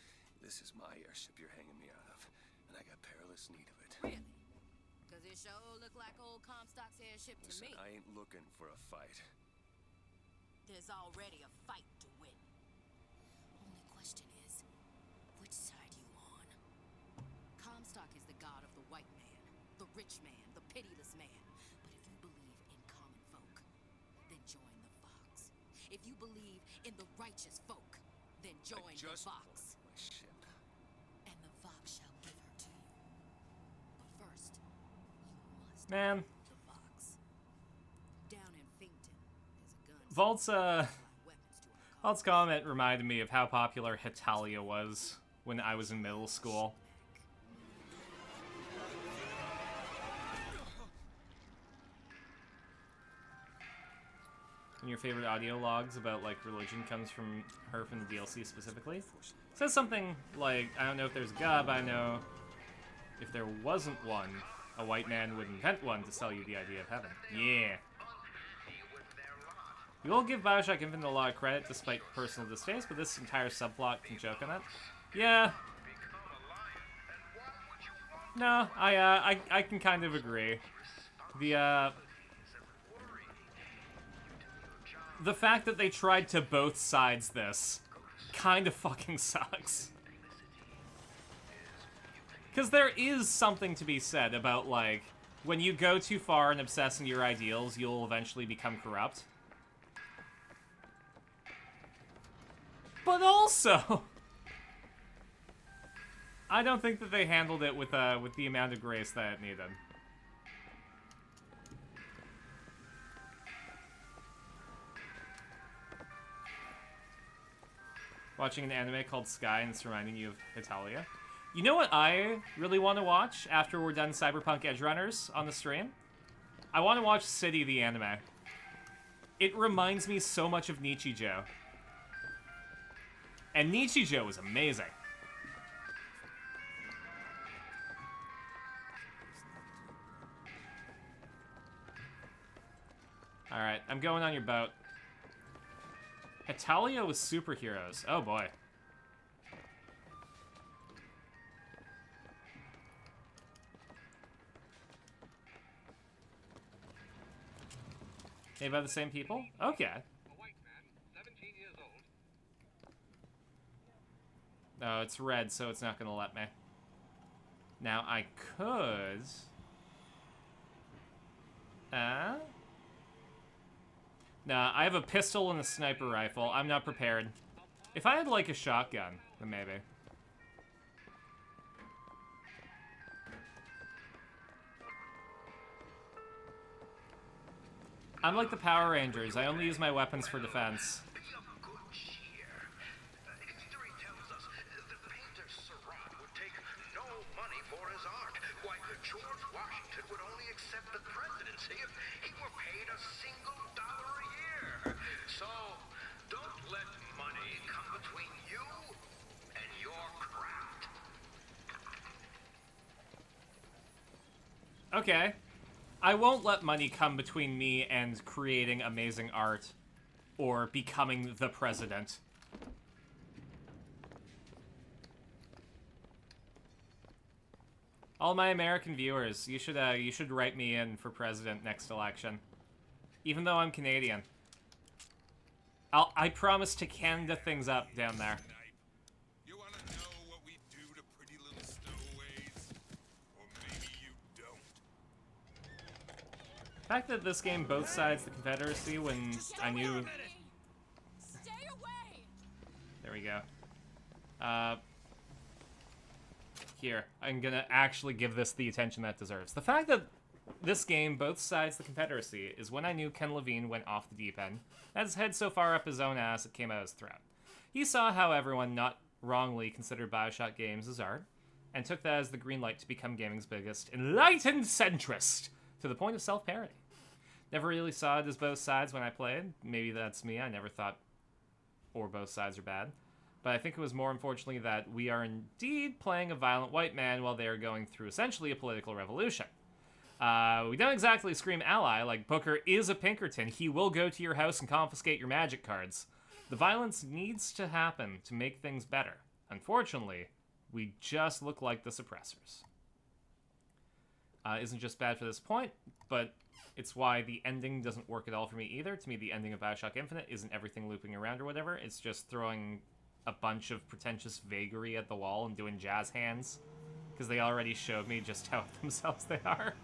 This is my airship you're hanging me out of, and I got perilous need of it. Really? Because it sure look like old Comstock's airship to Listen, me. I ain't looking for a fight. There's already a fight to win. Only question is, which side you on? Comstock is the god of the white man, the rich man, the pitiless man. But if you believe in common folk, then join the Fox. If you believe in the righteous folk, then join the Fox. My ship. And the Fox shall give her to you. But first, you must Man. find the Fox. Down in Finkton, there's a gun. Vault's, weapons to our Vault's comment reminded me of how popular Hitalia was when I was in middle school. And your favorite audio logs about, like, religion comes from her from the DLC specifically. Says something like, I don't know if there's a God, but I know if there wasn't one, a white man would invent one to sell you the idea of heaven. Yeah. You will give BioShock Infinite a lot of credit despite personal distaste, but this entire subplot can joke on it. Yeah. No, I can kind of agree. The fact that they tried to both sides this kind of fucking sucks. Because there is something to be said about, like, when you go too far and obsess on your ideals, you'll eventually become corrupt. But also, I don't think that they handled it with the amount of grace that it needed. Watching an anime called Sky and it's reminding you of Hitalia. You know what I really want to watch after we're done Cyberpunk Edgerunners on the stream? I want to watch City the anime. It reminds me so much of Nichijou. And Nichijou was amazing. Alright, I'm going on your boat. Italia with superheroes. Oh boy. Made by the same people? Okay. A white man, 17 years old. No, it's red, so it's not gonna let me. Now I could... Nah, I have a pistol and a sniper rifle. I'm not prepared. If I had, like, a shotgun, then maybe. I'm like the Power Rangers. I only use my weapons for defense. Be of good cheer. History tells us the painter Seurat would take no money for his art, while George Washington would only accept the presidency if he were paid a single dollar a year. So, don't let money come between you and your craft. Okay. I won't let money come between me and creating amazing art or becoming the president. All my American viewers, you should write me in for president next election. Even though I'm Canadian. I promise to Canada things up down there. You want to know what we do to pretty little stowaways? Or maybe you don't. The fact that this game both sides the Confederacy when I knew... Stay away! There we go. Here, I'm gonna actually give this the attention that it deserves. The fact that this game, both sides the Confederacy, is when I knew Ken Levine went off the deep end, had his head so far up his own ass it came out his throat. He saw how everyone not wrongly considered BioSHARQ games as art, and took that as the green light to become gaming's biggest enlightened centrist, to the point of self-parody. Never really saw it as both sides when I played. Maybe that's me, I never thought or both sides are bad. But I think it was more unfortunately that we are indeed playing a violent white man while they are going through essentially a political revolution. We don't exactly scream ally, like Booker is a Pinkerton. He will go to your house and confiscate your magic cards. The violence needs to happen to make things better. Unfortunately, we just look like the suppressors. Isn't just bad for this point, but it's why the ending doesn't work at all for me either. To me, the ending of BioSHARQ Infinite isn't everything looping around or whatever. It's just throwing a bunch of pretentious vagary at the wall and doing jazz hands. Because they already showed me just how themselves they are.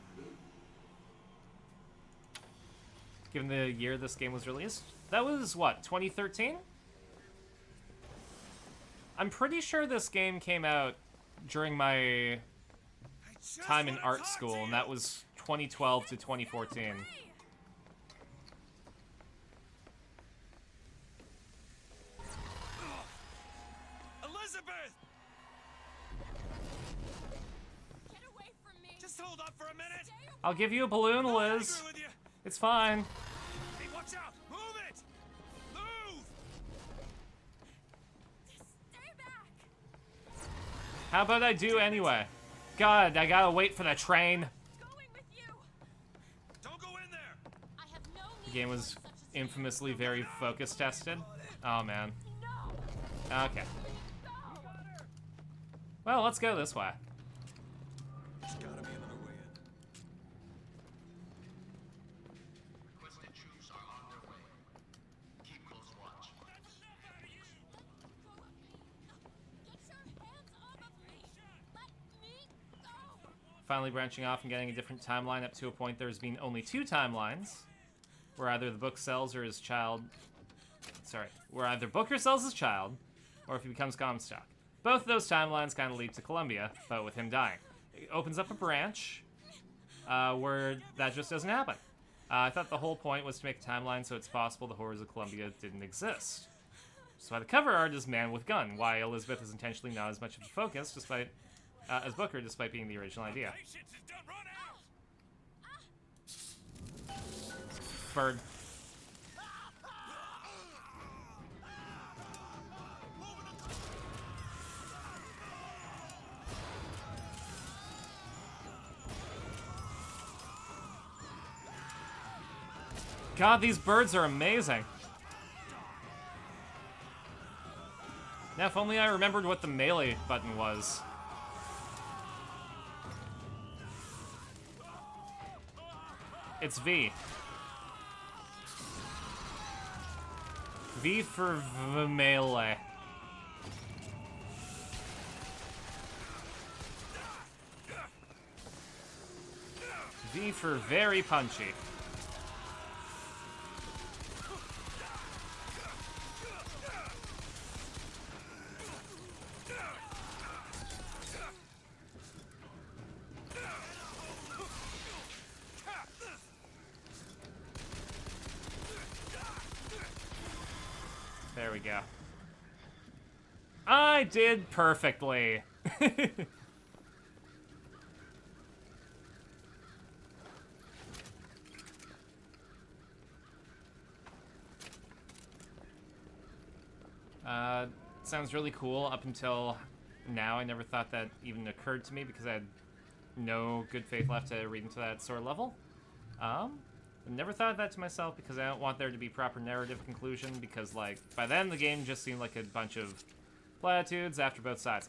Given the year this game was released. That was, what, 2013? I'm pretty sure this game came out during my time in art school, and that was 2012 to 2014. Elizabeth! Get away from me! Just hold up for a minute! I'll give you a balloon, Liz. With you. It's fine. Hey, watch out! Move it! Move! Stay back! How about I do anyway? God, I gotta wait for the train. Going with you! Don't go in there! I have no need The game was for such a infamously very focus tested. Oh man. No! Okay. Well, let's go this way. There's gotta be another way in. Requested troops are on their way. Keep close watch. Get your hands off of me! Let me go! Finally branching off and getting a different timeline up to a point there's been only two timelines. Where either the book sells or his child... Sorry. Where either Booker sells his child, or if he becomes Comstock. Both of those timelines kind of lead to Columbia, but with him dying. It opens up a branch where that just doesn't happen. I thought the whole point was to make a timeline so it's possible the horrors of Columbia didn't exist. So the cover art is Man with Gun, why Elizabeth is intentionally not as much of a focus despite as Booker, despite being the original idea. Patience is done, run out! Bird. God, these birds are amazing. Now, if only I remembered what the melee button was. It's V. V for melee. V for very punchy. There we go. I did perfectly. Sounds really cool up until now. I never thought that even occurred to me because I had no good faith left to read into that sort of level. I never thought of that to myself because I don't want there to be proper narrative conclusion because, like, by then the game just seemed like a bunch of platitudes after both sides.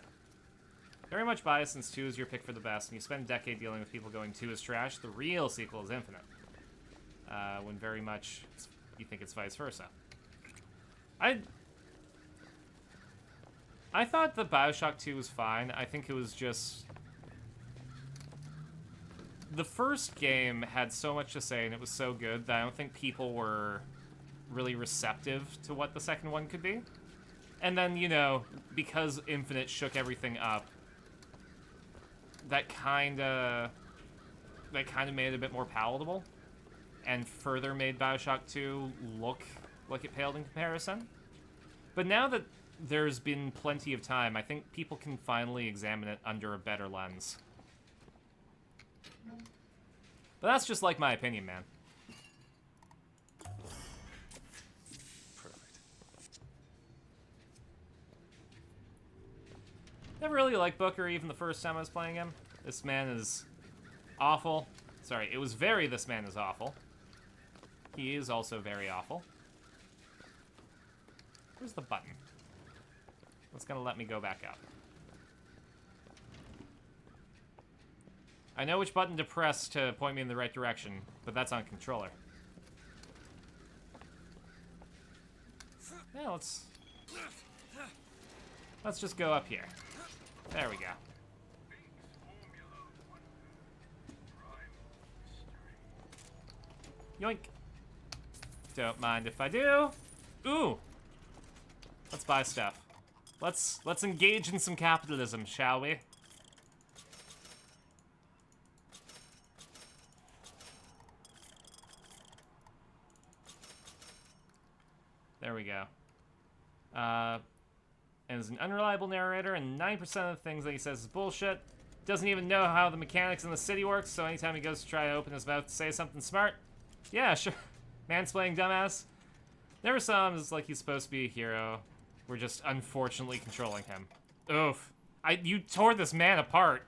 Very much biased since 2 is your pick for the best, and you spend a decade dealing with people going 2 is trash. The real sequel is Infinite. When very much you think it's vice versa. I thought the BioSHARQ 2 was fine. I think it was just... The first game had so much to say, and it was so good that I don't think people were really receptive to what the second one could be. And then, you know, because Infinite shook everything up, that kind of made it a bit more palatable, and further made BioSHARQ 2 look like it paled in comparison. But now that there's been plenty of time, I think people can finally examine it under a better lens. But that's just like my opinion, man. Perfect. Never really liked Booker even the first time I was playing him. This man is awful. Sorry, it was very this man is awful. He is also very awful. Where's the button? What's gonna let me go back up? I know which button to press to point me in the right direction, but that's on controller. Yeah, let's just go up here. There we go. Yoink. Don't mind if I do. Ooh. Let's buy stuff. Let's engage in some capitalism, shall we? There we go. And is an unreliable narrator, and 9% of the things that he says is bullshit. Doesn't even know how the mechanics in the city works, so anytime he goes to try to open his mouth to say something smart, yeah, sure. Mansplaining dumbass. Never saw him as like he's supposed to be a hero. We're just unfortunately controlling him. Oof. You tore this man apart.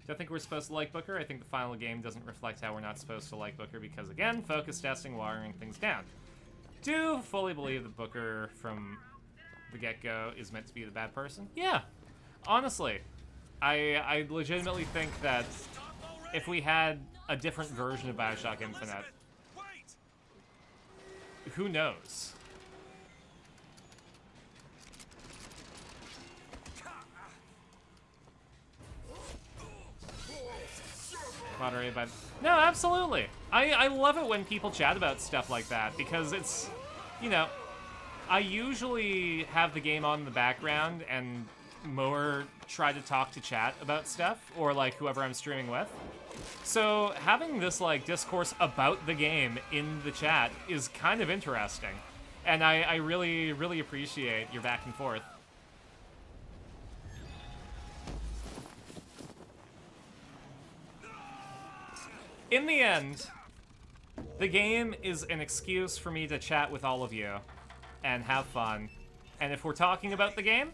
Do I think we're supposed to like Booker? I think the final game doesn't reflect how we're not supposed to like Booker because, again, focus testing, watering things down. Do fully believe that Booker, from the get-go, is meant to be the bad person? Yeah. Honestly, I legitimately think that if we had a different version of BioSHARQ Infinite, who knows? Moderated by... No, absolutely. I love it when people chat about stuff like that, because it's, you know, I usually have the game on in the background and more try to talk to chat about stuff, or like whoever I'm streaming with. So having this like discourse about the game in the chat is kind of interesting. And I really, really appreciate your back and forth. In the end, the game is an excuse for me to chat with all of you and have fun. And if we're talking about the game,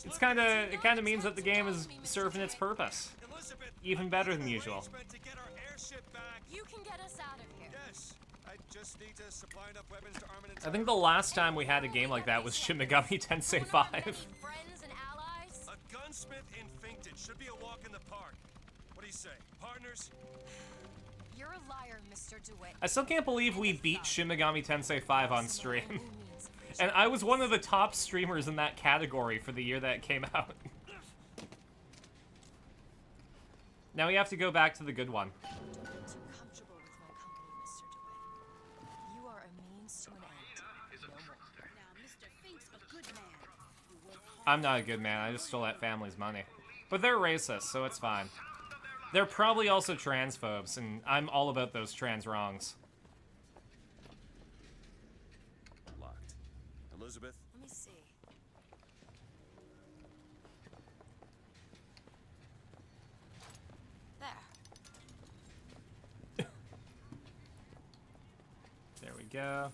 It's it kind of means that the game is serving its purpose. Elizabeth, Even better than usual. to get our airship back. You can get us out of here. Yes, I just need to supply enough weapons to arm an I think the last time we had a game like that was Shin Megami Tensei 5. Friends and allies? A gunsmith in Finkton should be a walk in the park. What do you say, partners? You're a liar, Mr. DeWitt. I still can't believe we beat Shin Megami Tensei 5 on stream. And I was one of the top streamers in that category for the year that it came out. Now we have to go back to the good one. Too comfortable with my company, Mr. DeWitt. You are a means to an end. No more. Now, Mr. Fink's a good man. Who worked hard. I'm not a good man, I just stole that family's money. But they're racist, so it's fine. They're probably also transphobes, and I'm all about those trans wrongs. Locked. Elizabeth? Let me see. There. There we go.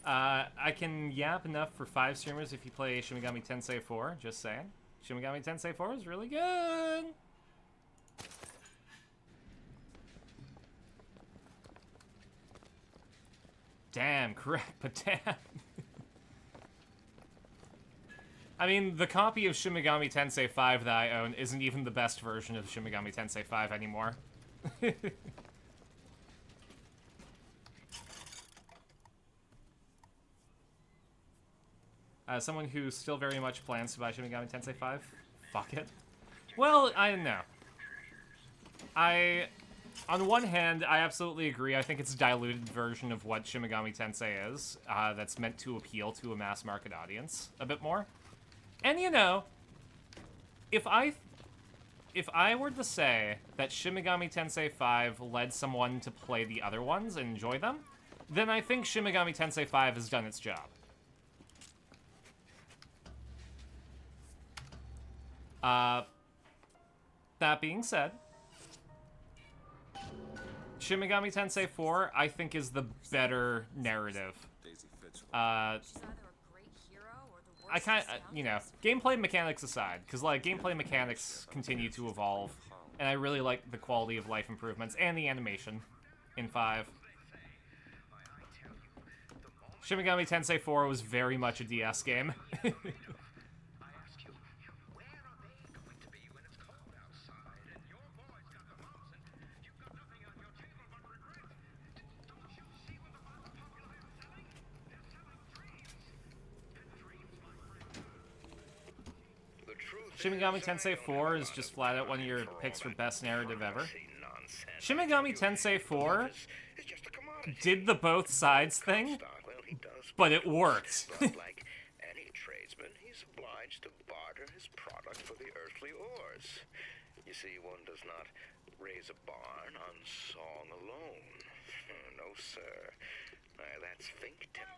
I can yap enough for 5 streamers if you play Shin Megami Tensei 4, just saying. Shin Megami Tensei 4 is really good! Damn, correct, but damn. I mean, the copy of Shin Megami Tensei 5 that I own isn't even the best version of Shin Megami Tensei 5 anymore. Someone who still very much plans to buy Shin Megami Tensei 5? Fuck it. Well, I don't know. On one hand, I absolutely agree. I think it's a diluted version of what Shin Megami Tensei is, that's meant to appeal to a mass market audience a bit more. And you know, if I were to say that Shin Megami Tensei 5 led someone to play the other ones and enjoy them, then I think Shin Megami Tensei 5 has done its job. That being said, Shin Megami Tensei 4, I think, is the better narrative. Daisy fits. She's either a great hero or the worst. I kind of, you know, gameplay mechanics aside, because, like, gameplay mechanics continue to evolve, and I really like the quality of life improvements and the animation in 5. Shin Megami Tensei 4 was very much a DS game. Shin Megami Tensei 4 is just flat out one of your picks for best narrative ever. Shin Megami Tensei 4 did the both sides thing, but it worked. Like any tradesman, he's obliged to barter his product for the earthly ores. You see, one does not raise a barn on song alone. No, sir. That's fink timber.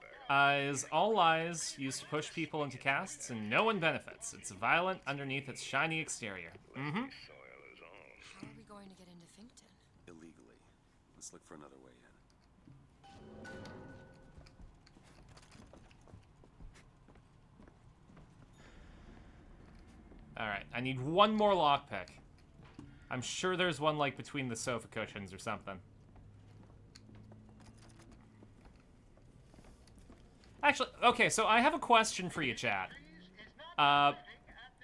Is all lies used to push people into castes, and no one benefits. It's violent underneath its shiny exterior. Mm-hmm. How are we going to get into Finkton? Illegally. Let's look for another way in. Alright, I need one more lockpick. I'm sure there's one, like, between the sofa cushions or something. Actually, okay, so I have a question for you, chat.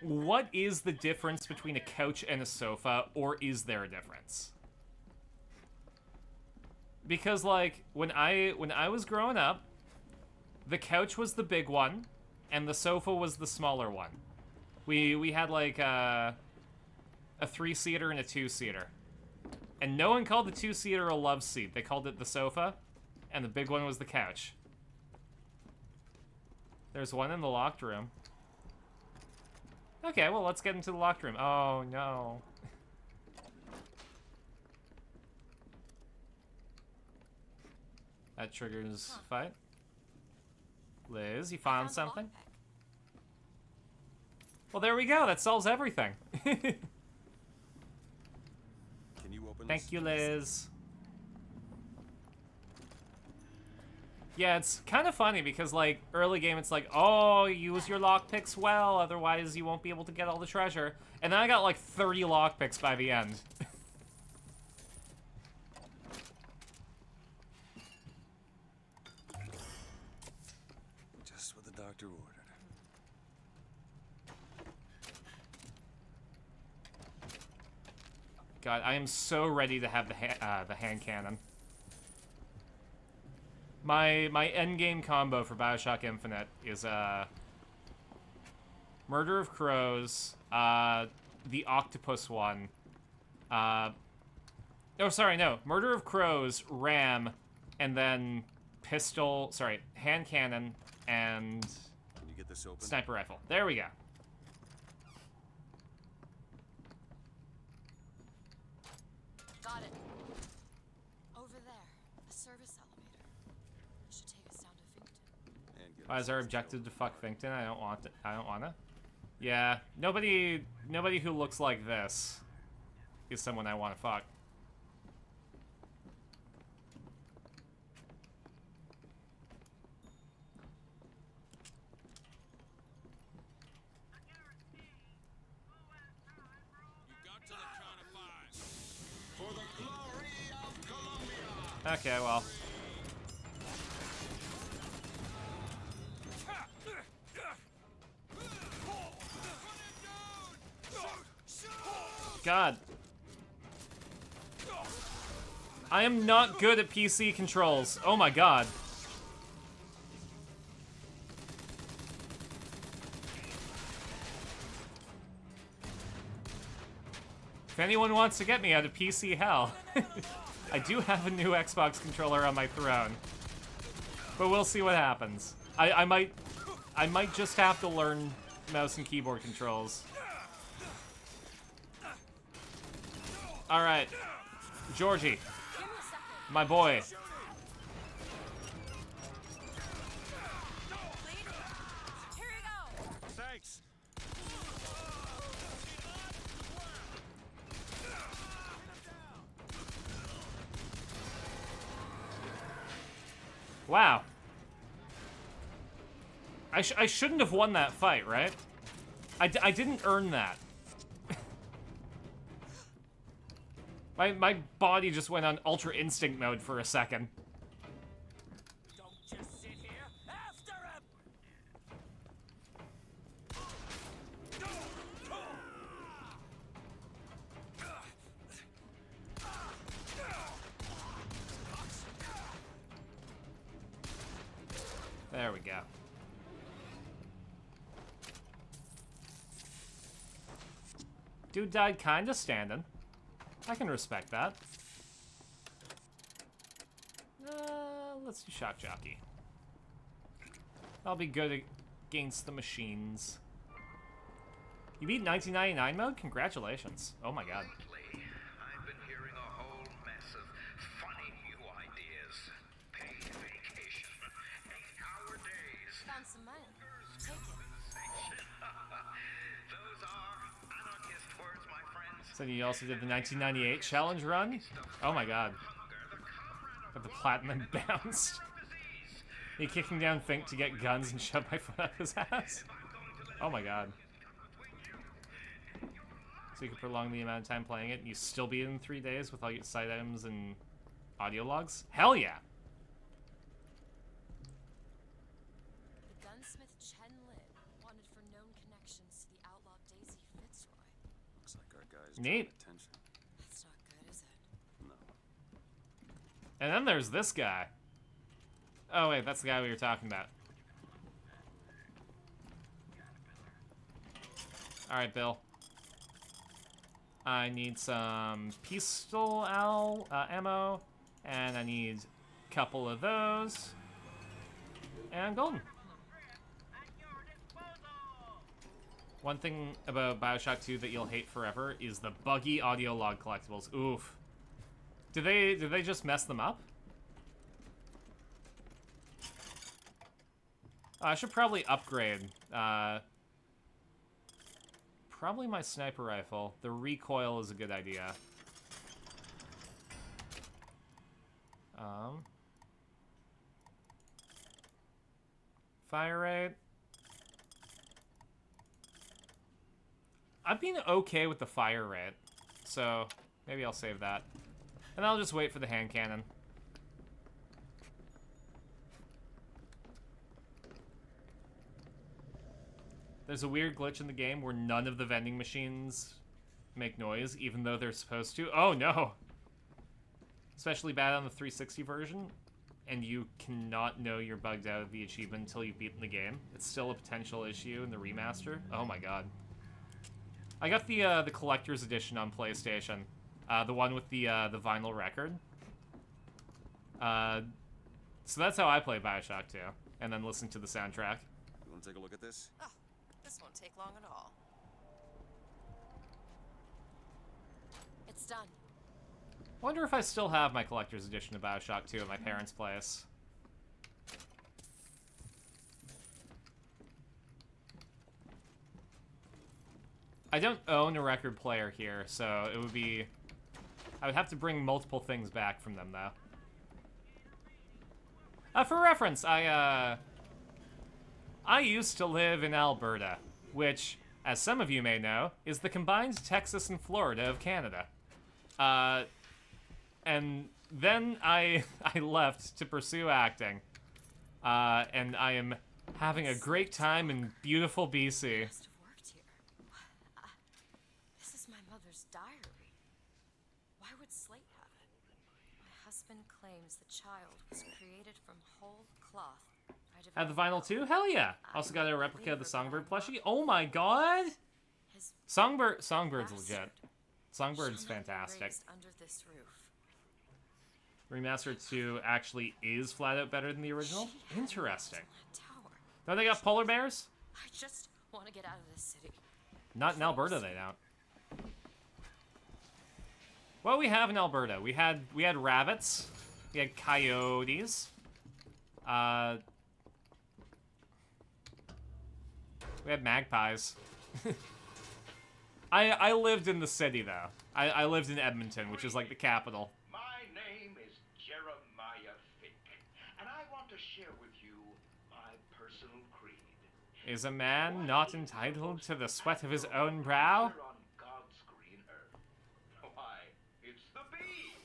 What is the difference between a couch and a sofa, or is there a difference? Because, like, when I was growing up, the couch was the big one, and the sofa was the smaller one. We had, like, a 3-seater and a 2-seater. And no one called the 2-seater a love seat. They called it the sofa, and the big one was the couch. There's one in the locked room. Okay, well, let's get into the locked room. Oh, no. That triggers fight. Liz, you found something? Well, there we go. That solves everything. Can you open this? Thank you, Liz. Yeah, it's kind of funny because, like, early game, it's like, oh, use your lockpicks well, otherwise you won't be able to get all the treasure. And then I got, like, 30 lockpicks by the end. Just what the doctor ordered. God, I am so ready to have the hand cannon. My endgame combo for BioShock Infinite is Murder of Crows, the octopus one. Oh, sorry, no. Murder of Crows, ram, and then pistol, sorry, hand cannon, and Can you get this open? sniper rifle. There we go. Got it. Over there, a service elevator. Should take us down to Finkton. And get Why is our objective to fuck Finkton? I don't want to. I don't wanna. Yeah, nobody who looks like this is someone I want to fuck. For the glory of Columbia! Okay, well. God. I am not good at PC controls. Oh my god. If anyone wants to get me out of PC hell, I do have a new Xbox controller on my throne. But we'll see what happens. I might just have to learn mouse and keyboard controls. Alright. Georgie. My boy. Thanks. Wow. I shouldn't have won that fight, right? I didn't earn that. My body just went on Ultra Instinct mode for a second. Don't just sit here. After him! There we go. Dude died kinda standing. I can respect that. Let's do Shock Jockey. I'll be good against the machines. You beat 1999 mode? Congratulations. Oh my god. Lately, I've been hearing a whole mess of funny new ideas. Paid vacation, 8-hour days. Found some money. Take it. Those are anarchist words, my friends. So you also did the 1998 challenge run? Oh my god. Got the platinum bounced. He kicking down Fink to get guns and shove my foot up his ass? Oh my god. So you can prolong the amount of time playing it and you still beat it in 3 days with all your side items and audio logs? Hell yeah! The gunsmith Chen Lin wanted for known connections to the outlaw Daisy Fitzroy. Looks like our guy's Neat. drawing attention. That's not good, is it? No. And then there's this guy. Oh wait, that's the guy we were talking about. Alright, Bill. I need some pistol ammo, and I need a couple of those. And I'm golden. One thing about BioShock 2 that you'll hate forever is the buggy audio log collectibles. Oof. Did they just mess them up? I should probably upgrade. Probably my sniper rifle. The recoil is a good idea. Fire rate. I've been okay with the fire rate, so maybe I'll save that. And I'll just wait for the hand cannon. There's a weird glitch in the game where none of the vending machines make noise, even though they're supposed to. Oh no! Especially bad on the 360 version, and you cannot know you're bugged out of the achievement until you've beaten the game. It's still a potential issue in the remaster. Oh my god. I got the collector's edition on PlayStation. The one with the vinyl record. So that's how I play BioSHARQ 2, and then listen to the soundtrack. You want to take a look at this? Oh, this won't take long at all. It's done. Wonder if I still have my collector's edition of BioSHARQ 2 at my parents' place. I don't own a record player here, so it would be... I would have to bring multiple things back from them, though. For reference, I used to live in Alberta, which, as some of you may know, is the combined Texas and Florida of Canada. And then I left to pursue acting. And I am having a great time in beautiful BC. Must have worked here. This is my mother's diary. Why would Slate have it? My husband claims the child was created from whole cloth. Had the vinyl too? Hell yeah! Also got a replica of the Songbird plushie. Oh my god! Songbird's legit. Songbird's fantastic. Under this roof. Remastered 2 actually is flat out better than the original? Interesting. Don't they got polar bears? I just want to get out of this city. Not in Alberta, they don't. What we have in Alberta? We had rabbits. We had coyotes. We had magpies. I lived in the city, though. I lived in Edmonton, which is like the capital. My name is Jeremiah Fink, and I want to share with you my personal creed. Is a man not entitled to the sweat of his own brow? On God's green earth. Why, it's the bee.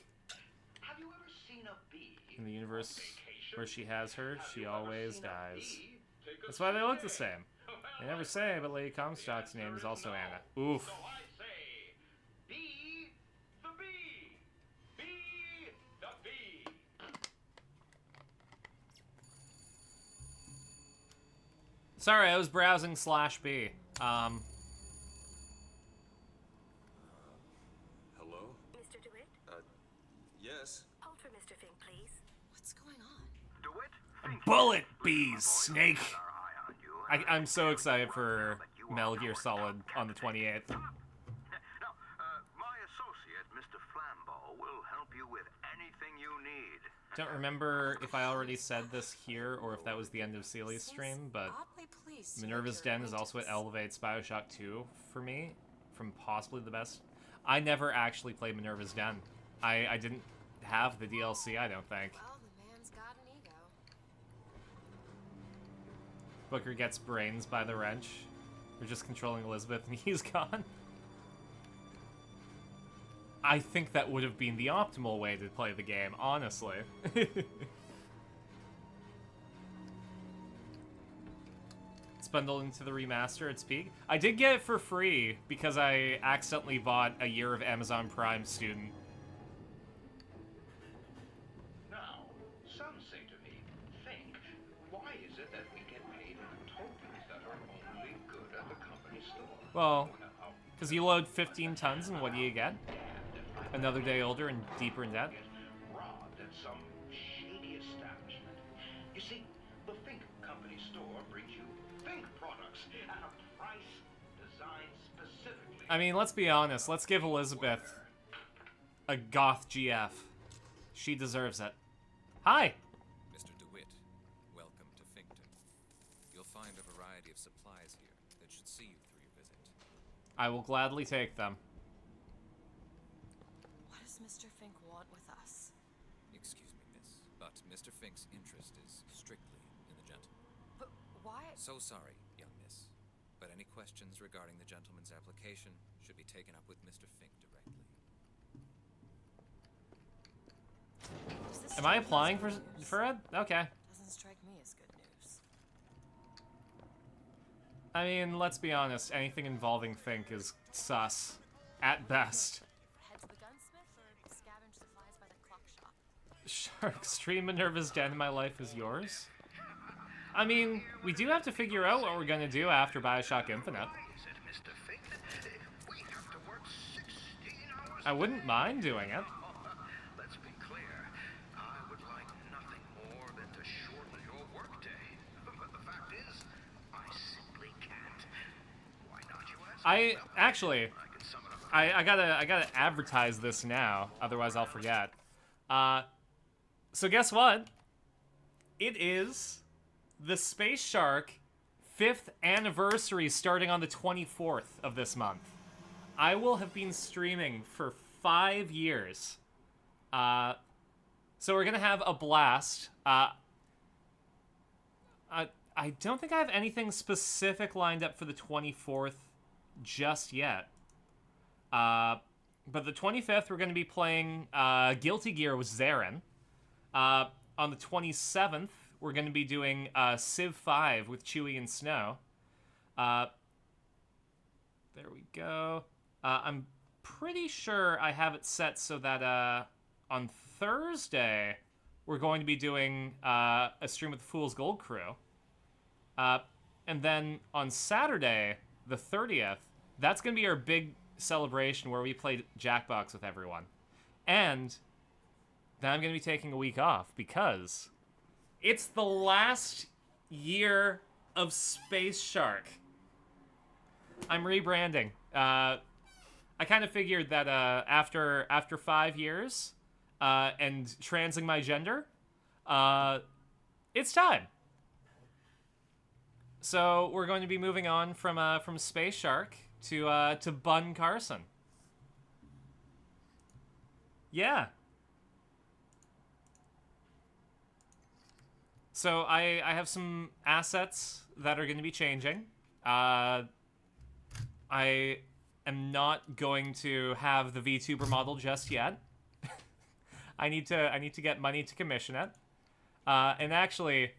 Have you ever seen a bee? In the universe vacation? where she has her, Have she you ever always seen a dies. bee take a That's why they look the swing? same. They never say, but Lady Comstock's name is also Anna. Oof. So I say, be the bee. Be the bee. Sorry, I was browsing /B. Hello? Mr. DeWitt? Yes? Hold for Mr. Fink, please. What's going on? DeWitt? Bullet bees, Snake! I'm so excited for Metal Gear Solid on the 28th. Now, my associate, Mr. Flambeau, will help you with anything you need. Don't remember if I already said this here or if that was the end of Seely's stream, but Oddly pleased to Minerva's make your Den is also what acquaintance. elevates BioSHARQ 2 for me from possibly the best. I never actually played Minerva's Den. I didn't have the DLC, I don't think. Well, the man's got an ego. Booker gets brains by the wrench. They're just controlling Elizabeth and he's gone. I think that would have been the optimal way to play the game, honestly. It's bundled into the remaster, its peak. I did get it for free because I accidentally bought a year of Amazon Prime Student. Now, some say to me, Fink, why is it that we get paid in tokens that are only good at the company store? Well, because you load 15 tons and what do you get? Another day older and deeper in debt? Robbed at some shady establishment. You see, the Fink company store brings you Fink products at a price designed specifically. I mean, let's be honest. Let's give Elizabeth a goth GF. She deserves it. Hi! Mr. DeWitt, welcome to Finkton. You'll find a variety of supplies here that should see you through your visit. I will gladly take them. What does Mr. Fink want with us? Excuse me, miss, but Mr. Fink's interest is strictly in the gentleman. But Why? So sorry, young miss. But any questions regarding the gentleman's application should be taken up with Mr. Fink directly. Does this Am I strike you as applying good news? for it? Okay. Doesn't strike me as good news. I mean, let's be honest. Anything involving Fink is sus, at best. Head to the gunsmith or scavenge supplies by the clock shop? Shark, stream Minerva's dead and my life is yours. I mean, we do have to figure out what we're gonna do after BioShock Infinite. Said Mr. Fink that we have to work 16 hours. I wouldn't mind doing it. Let's be clear. I would like nothing more than to shorten your workday. But the fact is, I simply can't. Why not, you ask? Actually, I can sum it up. I gotta advertise this now, otherwise I'll forget. So guess what? It is the Space Shark 5th anniversary starting on the 24th of this month. I will have been streaming for 5 years. So we're gonna have a blast. I don't think I have anything specific lined up for the 24th just yet. But the 25th, we're going to be playing Guilty Gear with Zarin. On the 27th, we're going to be doing Civ 5 with Chewie and Snow. There we go. I'm pretty sure I have it set so that on Thursday, we're going to be doing a stream with the Fool's Gold crew. And then on Saturday, the 30th, that's going to be our big celebration where we play Jackbox with everyone. And then I'm going to be taking a week off because it's the last year of Space Shark. I'm rebranding. I kind of figured that after 5 years and transing my gender, it's time. So we're going to be moving on from Space Shark to Bun Carson. Yeah. So I have some assets that are going to be changing. I am not going to have the VTuber model just yet. I need to get money to commission it. And actually,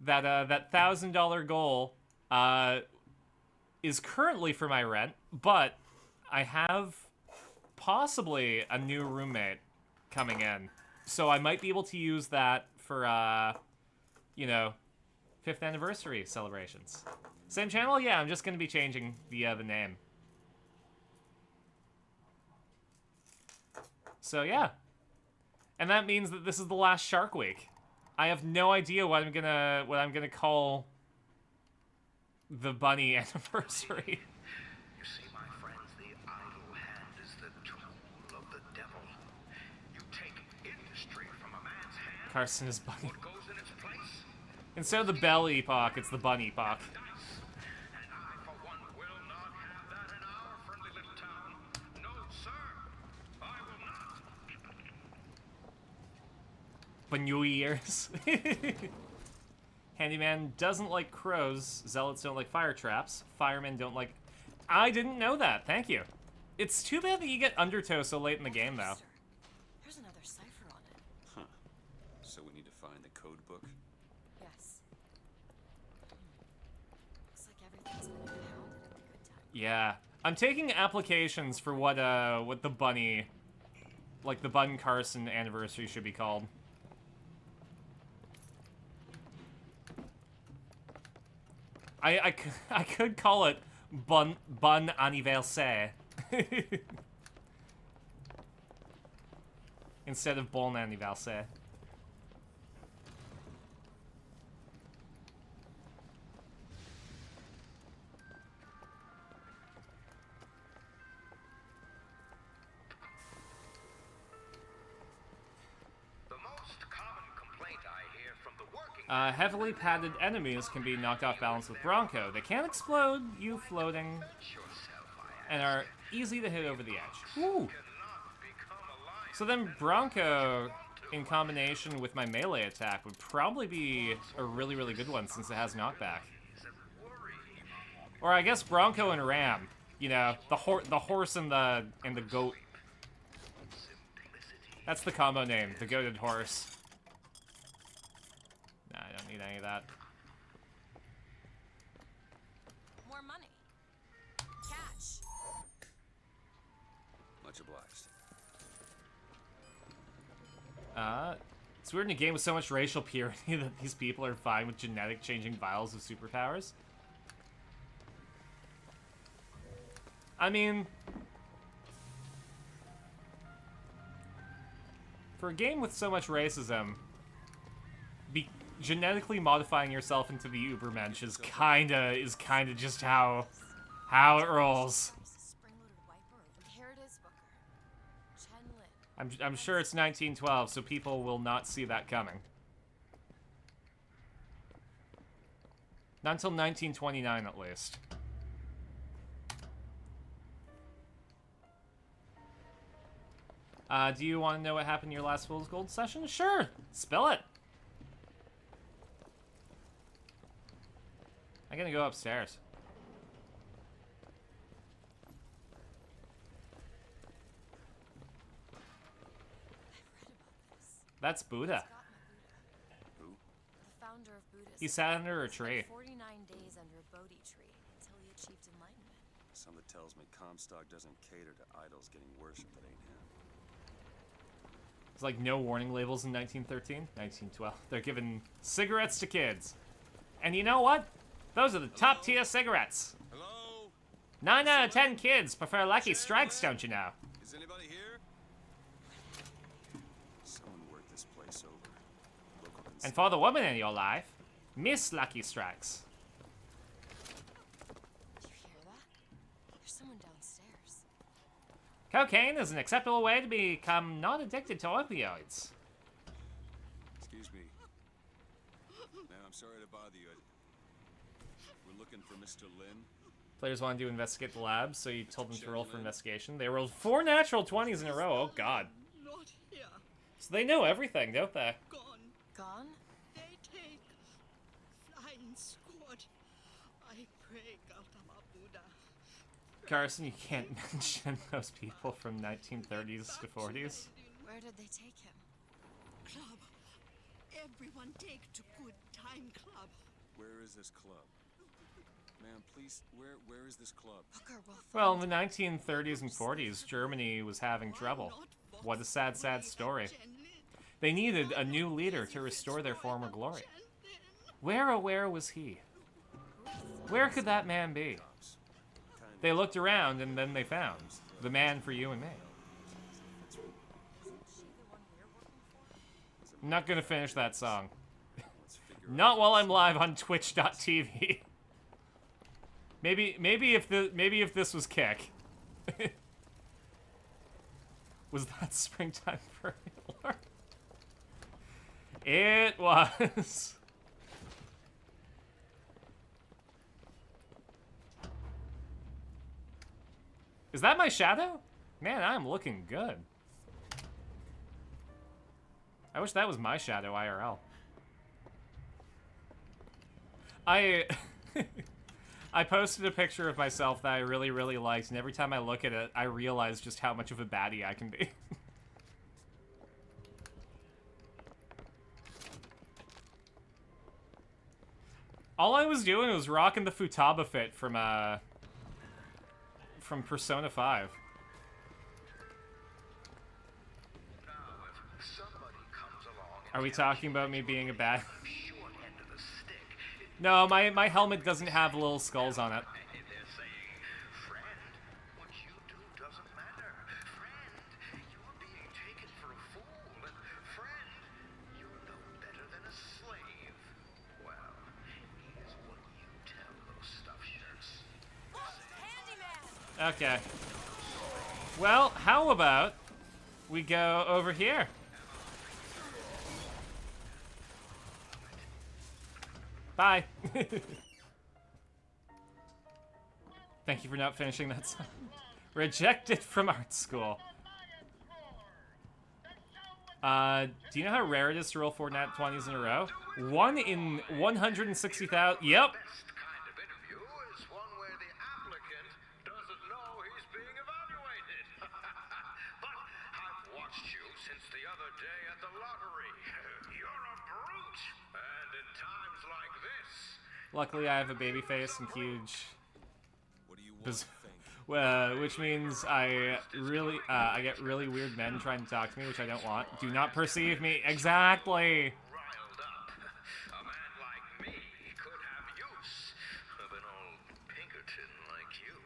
that $1,000 goal is currently for my rent, but I have possibly a new roommate coming in, so I might be able to use that for 5th anniversary celebrations. Same channel? Yeah, I'm just gonna be changing the name. So yeah, and that means that this is the last Shark Week. I have no idea what I'm gonna call the bunny anniversary. You see, my friends, the idle hand is the tool of the devil. You take industry from a man's hand. Carson is bunny. What goes in its place? Instead of the bell epoch, it's the bun epoch. Dice. And I, for one, will not have that in our friendly little town. No, sir. I will not. But New Year's. Handyman doesn't like crows. Zealots don't like fire traps. Firemen don't like... I didn't know that. Thank you. It's too bad that you get Undertow so late in the game, though. There's another cipher on it. Huh. So we need to find the code book? Yes. Looks like everything's been impounded at the good time. Yeah. I'm taking applications for what the bunny... like the Bun Carson anniversary should be called. I could call it Bon Anniversaire. Instead of Bon Anniversaire. The most common complaint I hear from the working Heavily padded enemies can be knocked off balance with Bronco. They can't explode, you floating, and are easy to hit over the edge. Woo! So then Bronco, in combination with my melee attack, would probably be a really, really good one since it has knockback. Or I guess Bronco and Ram. You know, the horse and the goat. That's the combo name, the goated horse. Nah, I don't need any of that. More money. Cash. Much obliged. It's weird in a game with so much racial purity that these people are fine with genetic changing vials of superpowers. I mean, for a game with so much racism, genetically modifying yourself into the Ubermensch is kinda just how it rolls. I'm sure it's 1912, so people will not see that coming. Not until 1929, at least. Do you want to know what happened in your last Fool's Gold session? Sure! Spill it! I'm gonna go upstairs. That's Buddha. Who? The founder of Buddhism. He sat under a tree. 49 days under a Bodhi tree until he achieved enlightenment. Something tells me Comstock doesn't cater to idols getting worshipped that ain't him. It's like no warning labels in 1913, 1912. They're giving cigarettes to kids. And you know what? Those are the top tier cigarettes. Hello? 9 out of 10 kids prefer Lucky Strikes, don't you know? Is anybody here? Someone worked this place over. Local And for the woman in your life, Miss Lucky Strikes. Did you hear that? There's someone downstairs. Cocaine is an acceptable way to become not addicted to opioids. Excuse me. Ma'am, I'm sorry to bother you. We're looking for Mr. Lin. Players wanted to investigate the lab, so you told them to roll for investigation. They rolled 4 natural 20s in a row. Oh, God. Not here. So they know everything, don't they? Gone. Gone? They take flying squad. I pray Gautama Buddha. Carson, you can't mention those people from 1930s to 40s. Where did they take him? Club. Everyone take to good time club. Where is this club? Ma'am, please, where is this club? Booker will Well, in the 1930s and 40s, Germany was having trouble. What a sad, sad story. They needed a new leader to restore their former glory. Where, oh where was he? Where could that man be? They looked around, and then they found the man for you and me. I'm not gonna finish that song. Not while I'm live on Twitch.tv. Maybe if this was Kick. Was that Springtime for Hitler? It was. Is that my shadow? Man, I'm looking good. I wish that was my shadow IRL. I posted a picture of myself that I really, really liked, and every time I look at it, I realize just how much of a baddie I can be. All I was doing was rocking the Futaba fit from Persona 5. Are we talking about me being a bad... No, my helmet doesn't have little skulls on it. Okay. Well, how about we go over here? Bye. Thank you for not finishing that song. Rejected from art school. Do you know how rare it is to roll 4 nat 20s in a row? 1 in 160,000. Yep. since the other day at the lottery. You're a brute. And in times like this... Luckily, I have a baby face and huge... What do you want, Fink? Which means I get really weird men trying to talk to me, which I don't want. Do not perceive me. Exactly! Riled up. A man like me could have use of an old Pinkerton like you.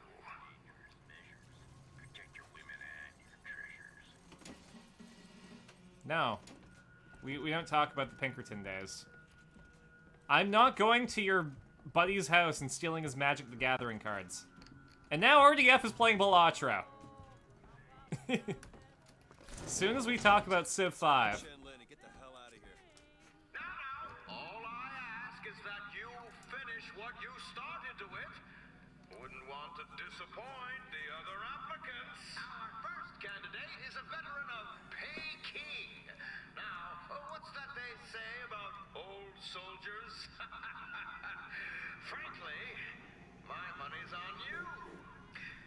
Protect your women and your treasures. No. We don't talk about the Pinkerton days. I'm not going to your buddy's house and stealing his Magic the Gathering cards. And now RDF is playing Balatro. As soon as we talk about Civ 5. Get the hell out of here. Now, all I ask is that you finish what you started with. Wouldn't want to disappoint the other applicants. Our first candidate is a veteran of Peking. Now, what's that they say about old soldiers? Frankly, my money's on you.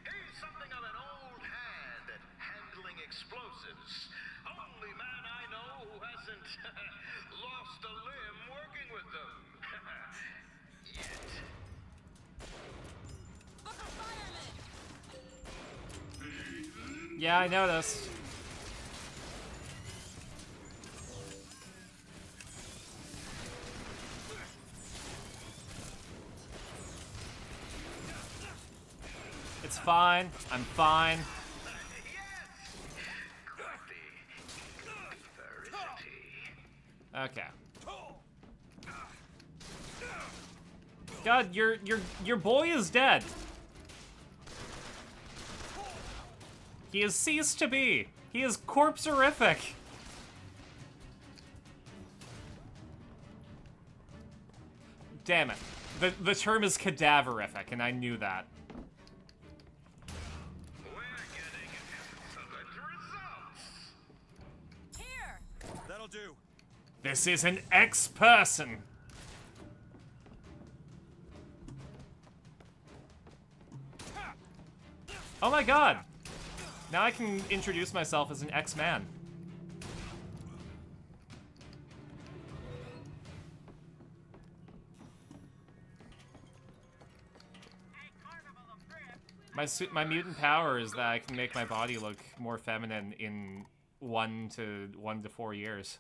He's something of an old hand at handling explosives. Only man I know who hasn't lost a limb working with them. Yet. Yeah, I noticed. It's fine. I'm fine. Okay. God, your boy is dead. He has ceased to be. He is corpse-horrific. Damn it. The term is cadaverific, and I knew that. That'll do. This is an ex-person. Oh my god. Now I can introduce myself as an ex-man. My mutant power is that I can make my body look more feminine in 1 to 4 years.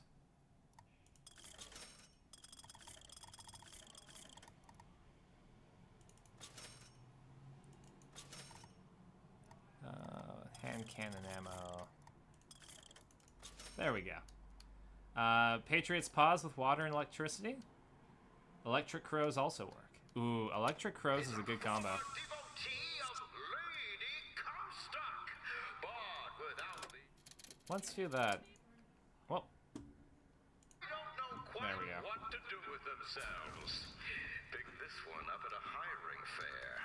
Hand cannon ammo. There we go. Patriots pause with water and electricity. Electric crows also work. Ooh, electric crows is a good combo. Let's do that. Well, there we go. What to do with themselves. Pick this one up at a hiring fair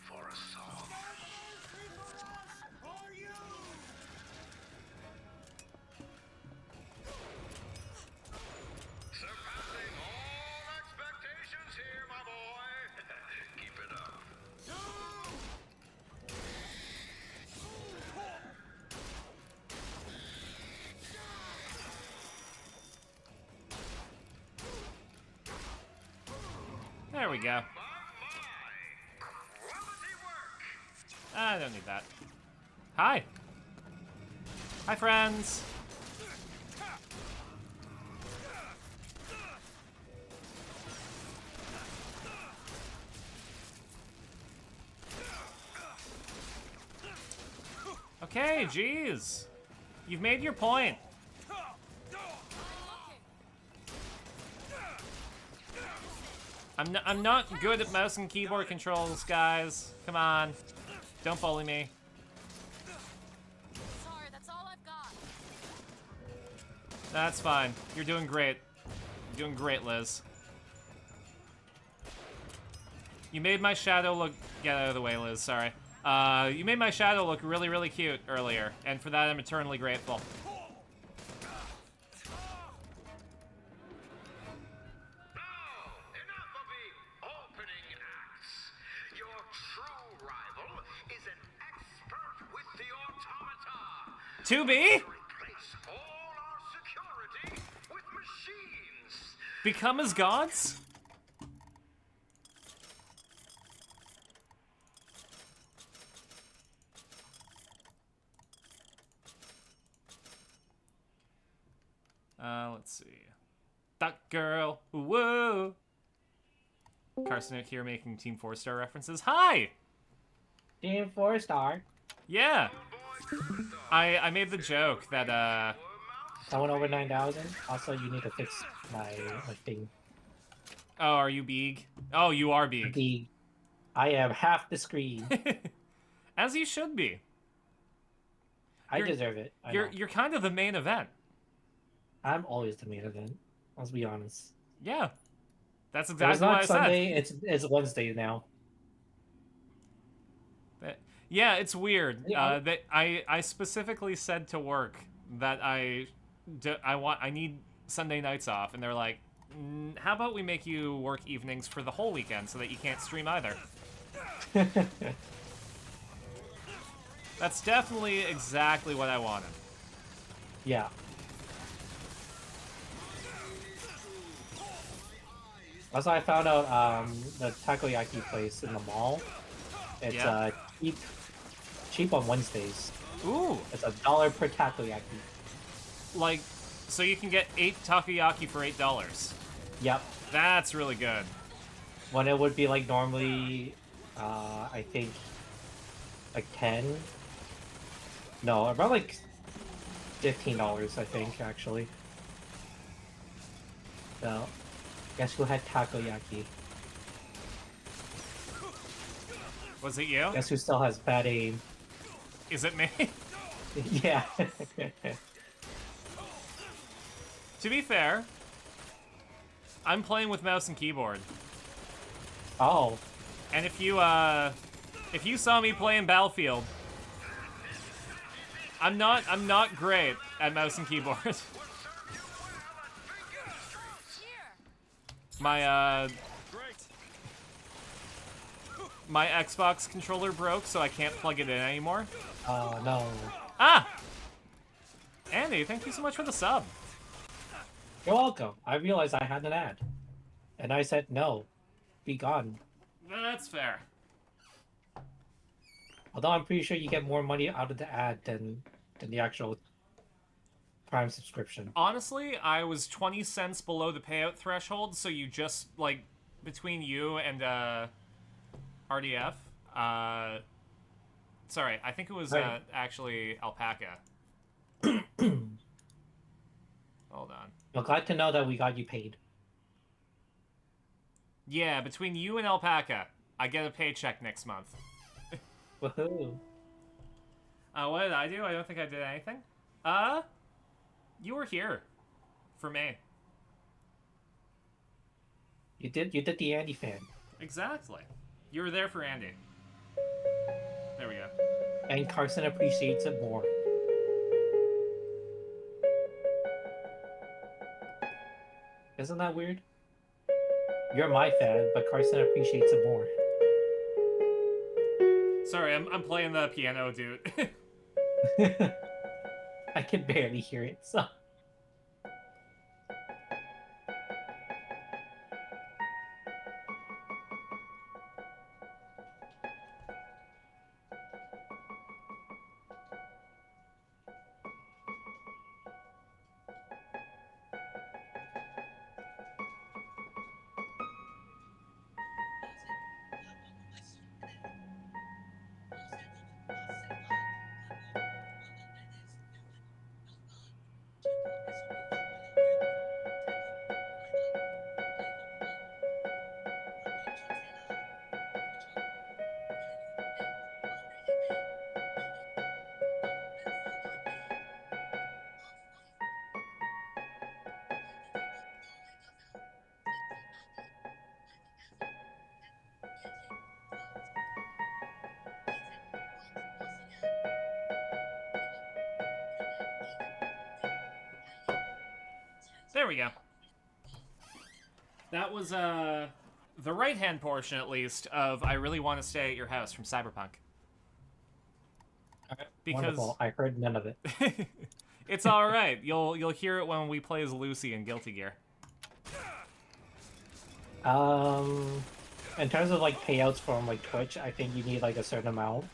for a song. Surpassing all expectations here, my boy. Keep it up. There we go. I don't need that. Hi. Hi, friends. Okay, jeez. You've made your point. I'm not good at mouse and keyboard controls, guys. Come on. Don't bully me. Sorry, that's all I've got. That's fine. You're doing great. You're doing great, Liz. You made my shadow look... Get out of the way, Liz. Sorry. You made my shadow look really, really cute earlier, and for that I'm eternally grateful. To be? Replace all Become as gods? Let's see. That girl. Whoa. Carson here making Team 4-Star references. Hi! Team 4-Star. Yeah. I made the joke that, Someone over 9,000. Also, you need to fix my thing. Oh, are you big? Oh, you are big. Big. I am half the screen. As you should be. I deserve it. You're kind of the main event. I'm always the main event. Let's be honest. Yeah. That's It's exactly not what I Sunday, said. it's Wednesday now. Yeah, it's weird. Yeah. That I specifically said to work that I need Sunday nights off, and they're like, how about we make you work evenings for the whole weekend so that you can't stream either? That's definitely exactly what I wanted. Yeah. Also, I found out the takoyaki place in the mall. It's cheap on Wednesdays. Ooh. It's $1 per takoyaki. Like, so you can get 8 takoyaki for $8. Yep. That's really good. When it would be like normally, I think, like 10. No, about like $15, I think, actually. So, guess who had takoyaki? Was it you? Guess who still has bad aim? Is it me? Yeah. To be fair, I'm playing with mouse and keyboard. Oh. And if you saw me playing Battlefield, I'm not great at mouse and keyboard. My Xbox controller broke, so I can't plug it in anymore. Oh no. Ah! Andy, thank you so much for the sub. You're welcome. I realized I had an ad. And I said no. Be gone. That's fair. Although I'm pretty sure you get more money out of the ad than the actual Prime subscription. Honestly, I was 20 cents below the payout threshold, so you just, like, between you and, RDF, sorry, I think it was, actually Alpaca. Hold on. I'm glad to know that we got you paid. Yeah, between you and Alpaca, I get a paycheck next month. Woohoo. What did I do? I don't think I did anything. You were here. For me. You did the Andy fan. Exactly. You were there for Andy. There we go. And Carson appreciates it more. Isn't that weird? You're my fan, but Carson appreciates it more. Sorry, I'm playing the piano, dude. I can barely hear it, so... There we go. That was, the right-hand portion, at least, of I Really Want to Stay at Your House from Cyberpunk. Because... Wonderful. I heard none of it. It's alright. You'll hear it when we play as Lucy in Guilty Gear. In terms of like payouts from like Twitch, I think you need like a certain amount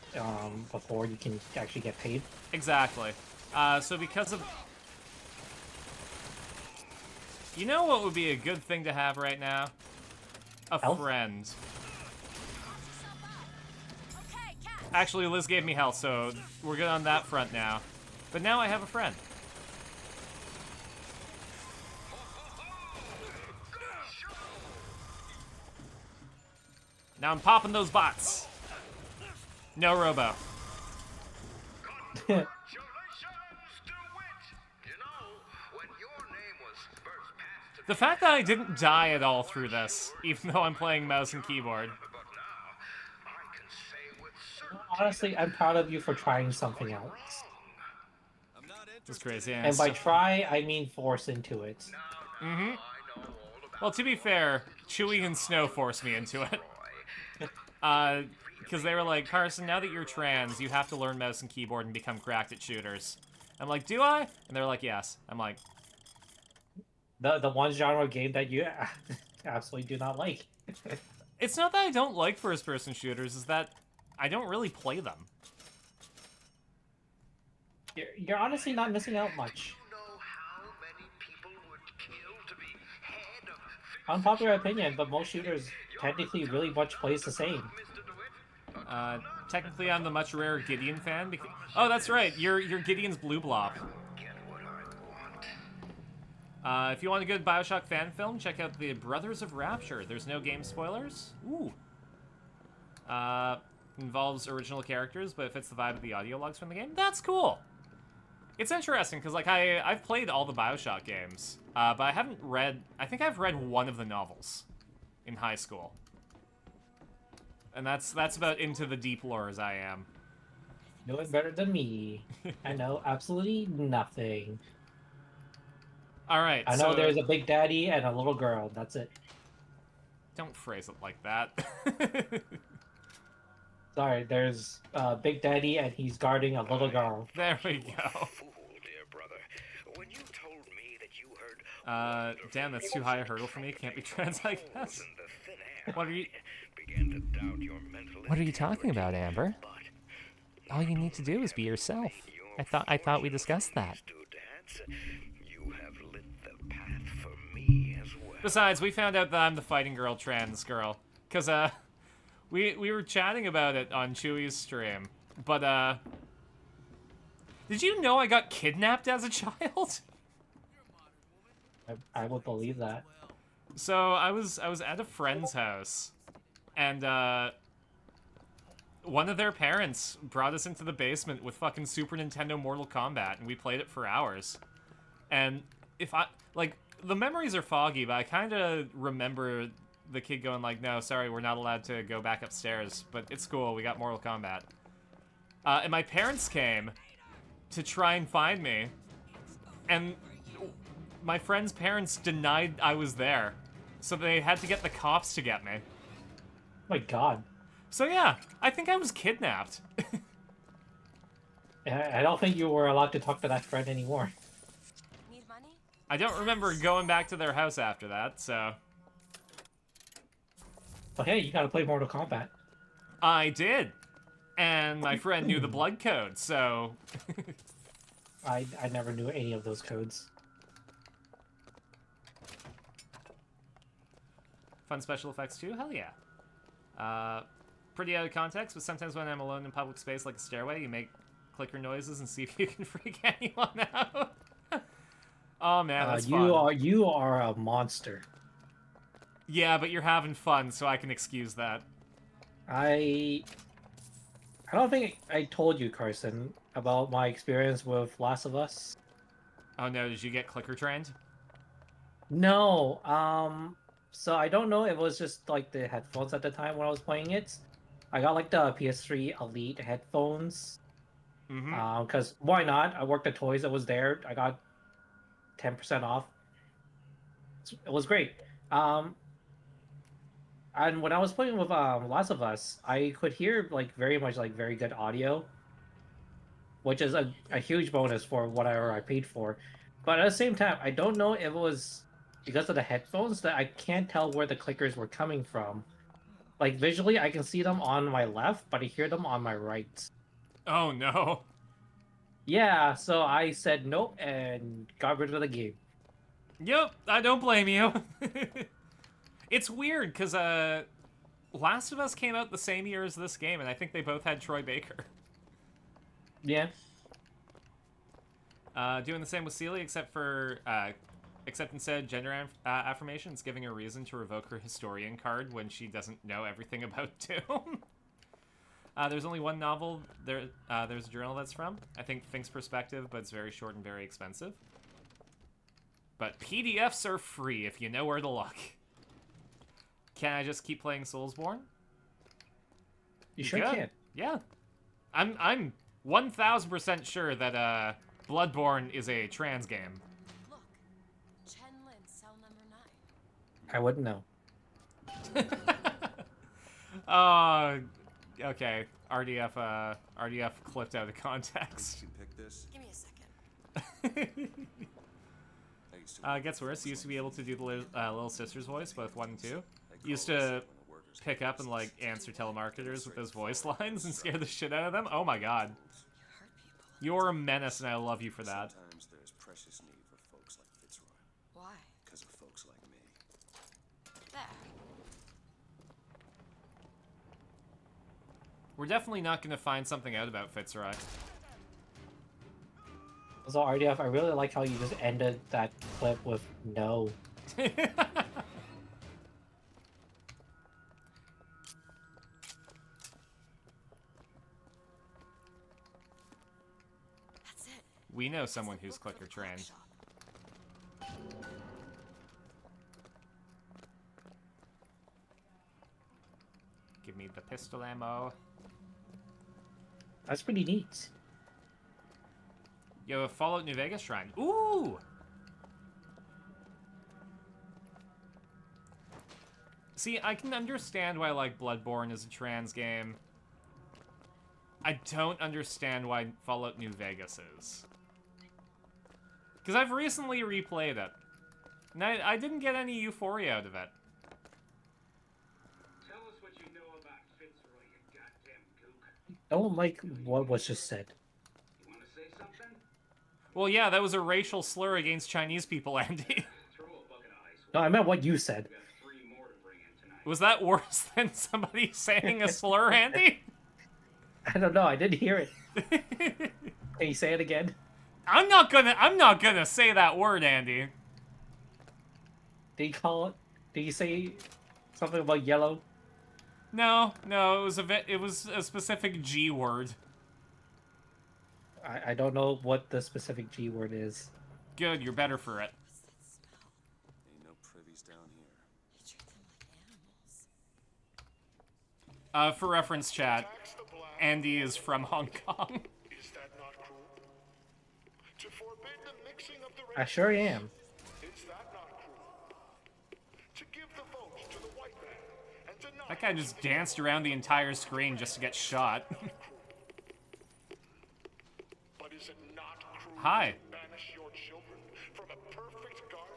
before you can actually get paid. Exactly. So because of... You know what would be a good thing to have right now? A Health? friend. Actually, Liz gave me health, so we're good on that front now. But now I have a friend. Now I'm popping those bots. No robo. The fact that I didn't die at all through this, even though I'm playing mouse and keyboard. Honestly, I'm proud of you for trying something else. It's crazy. And by try, I mean force into it. Mm-hmm. Well, to be fair, Chewie and Snow forced me into it. Because they were like, Carson, now that you're trans, you have to learn mouse and keyboard and become cracked at shooters. I'm like, do I? And they're like, yes. I'm like... The one genre game that you absolutely do not like. It's not that I don't like first-person shooters, it's that I don't really play them. You're honestly not missing out much. Unpopular opinion, but most shooters technically really much plays the same. Technically, I'm the much rarer Gideon fan. Because... Oh, that's right. You're Gideon's blue blob. If you want a good BioShock fan film, check out the Brothers of Rapture. There's no game spoilers. Ooh. Involves original characters, but it fits the vibe of the audio logs from the game. That's cool. It's interesting because, like, I've played all the BioShock games, but I haven't read. I think I've read one of the novels in high school, and that's about into the deep lore as I am. You know it better than me. I know absolutely nothing. All right. I know there's a big daddy and a little girl. That's it. Don't phrase it like that. Sorry, there's Big Daddy and he's guarding a little girl. There we go. Damn, that's too high a hurdle for me. Can't be trans, I guess. What are you talking about, Amber? All you need to do is be yourself. I thought we discussed that. Besides, we found out that I'm the fighting girl trans girl. Cause we were chatting about it on Chewie's stream. But did you know I got kidnapped as a child? I would believe that. So I was at a friend's house, and one of their parents brought us into the basement with fucking Super Nintendo Mortal Kombat, and we played it for hours. And the memories are foggy, but I kind of remember the kid going like, no, sorry, we're not allowed to go back upstairs, but it's cool, we got Mortal Kombat. And my parents came to try and find me, and my friend's parents denied I was there, so they had to get the cops to get me. Oh my god. So yeah, I think I was kidnapped. I don't think you were allowed to talk to that friend anymore. Need money? I don't remember going back to their house after that, so... But hey, you gotta play Mortal Kombat. I did. And my friend knew the blood code, so... I never knew any of those codes. Fun special effects too? Hell yeah. Pretty out of context, but sometimes when I'm alone in public space like a stairway, you make clicker noises and see if you can freak anyone out. Oh man, that's fun. You are a monster. Yeah, but you're having fun, so I can excuse that. I don't think I told you, Carson, about my experience with Last of Us. Oh no, did you get clicker trained? No, so I don't know if it was just like the headphones at the time when I was playing it. I got like the PS3 Elite headphones. Mm-hmm. Because why not? I worked at Toys, it was there. I got 10% off. It was great. And when I was playing with Last of Us, I could hear like very good audio, which is a huge bonus for whatever I paid for. But at the same time, I don't know if it was because of the headphones that I can't tell where the clickers were coming from. Like visually, I can see them on my left, but I hear them on my right. Oh no. Yeah, so I said nope and got rid of the game. Yep, I don't blame you. It's weird, because, Last of Us came out the same year as this game, and I think they both had Troy Baker. Yeah. Doing the same with Celie, except instead gender affirmations, giving her reason to revoke her historian card when she doesn't know everything about Doom. There's only one novel there's a journal that's from. I think Fink's perspective, but it's very short and very expensive. But PDFs are free if you know where to look. Can I just keep playing Soulsborne? You sure can. Yeah. I'm 1000% sure that Bloodborne is a trans game. Look, Chen Lin, cell number 9. I wouldn't know. Okay. RDF clipped out of context. Pick this. Give me a second. Gets worse. Used to be able to do the Little Sister's voice, both 1 and 2. Used to pick up and, like, answer telemarketers with those voice lines and scare the shit out of them. Oh my god. You're a menace, and I love you for that. Sometimes there's precious need for folks like Fitzroy. Why? Because of folks like me. There. We're definitely not going to find something out about Fitzroy. Also, RDF, I really like how you just ended that clip with no. We know someone who's clicker trained. Give me the pistol ammo. That's pretty neat. You have a Fallout New Vegas shrine. Ooh! See, I can understand why, like, Bloodborne is a trans game. I don't understand why Fallout New Vegas is. Because I've recently replayed it. And I didn't get any euphoria out of it. Tell us what you know about Fitzroy, you goddamn gook. I don't like what was just said. You want to say something? Well, yeah, that was a racial slur against Chinese people, Andy. Throw a bucket of ice. No, I meant what you said. We got 3 more to bring in tonight. Was that worse than somebody saying a slur, Andy? I don't know. I didn't hear it. Can you say it again? I'm not gonna say that word, Andy. Did he call it? Did he say something about yellow? No, it was a specific G word. I don't know what the specific G word is. Good, you're better for it. Ain't no privies down here. You treat them like animals. For reference, chat, Andy is from Hong Kong. Is that not cruel? To forbid the mixing of the I sure am. Is that not cruel? To give the vote to the white man and deny That guy just danced around the entire screen just to get shot. But is it not cruel Hi. to banish your children from a perfect garden?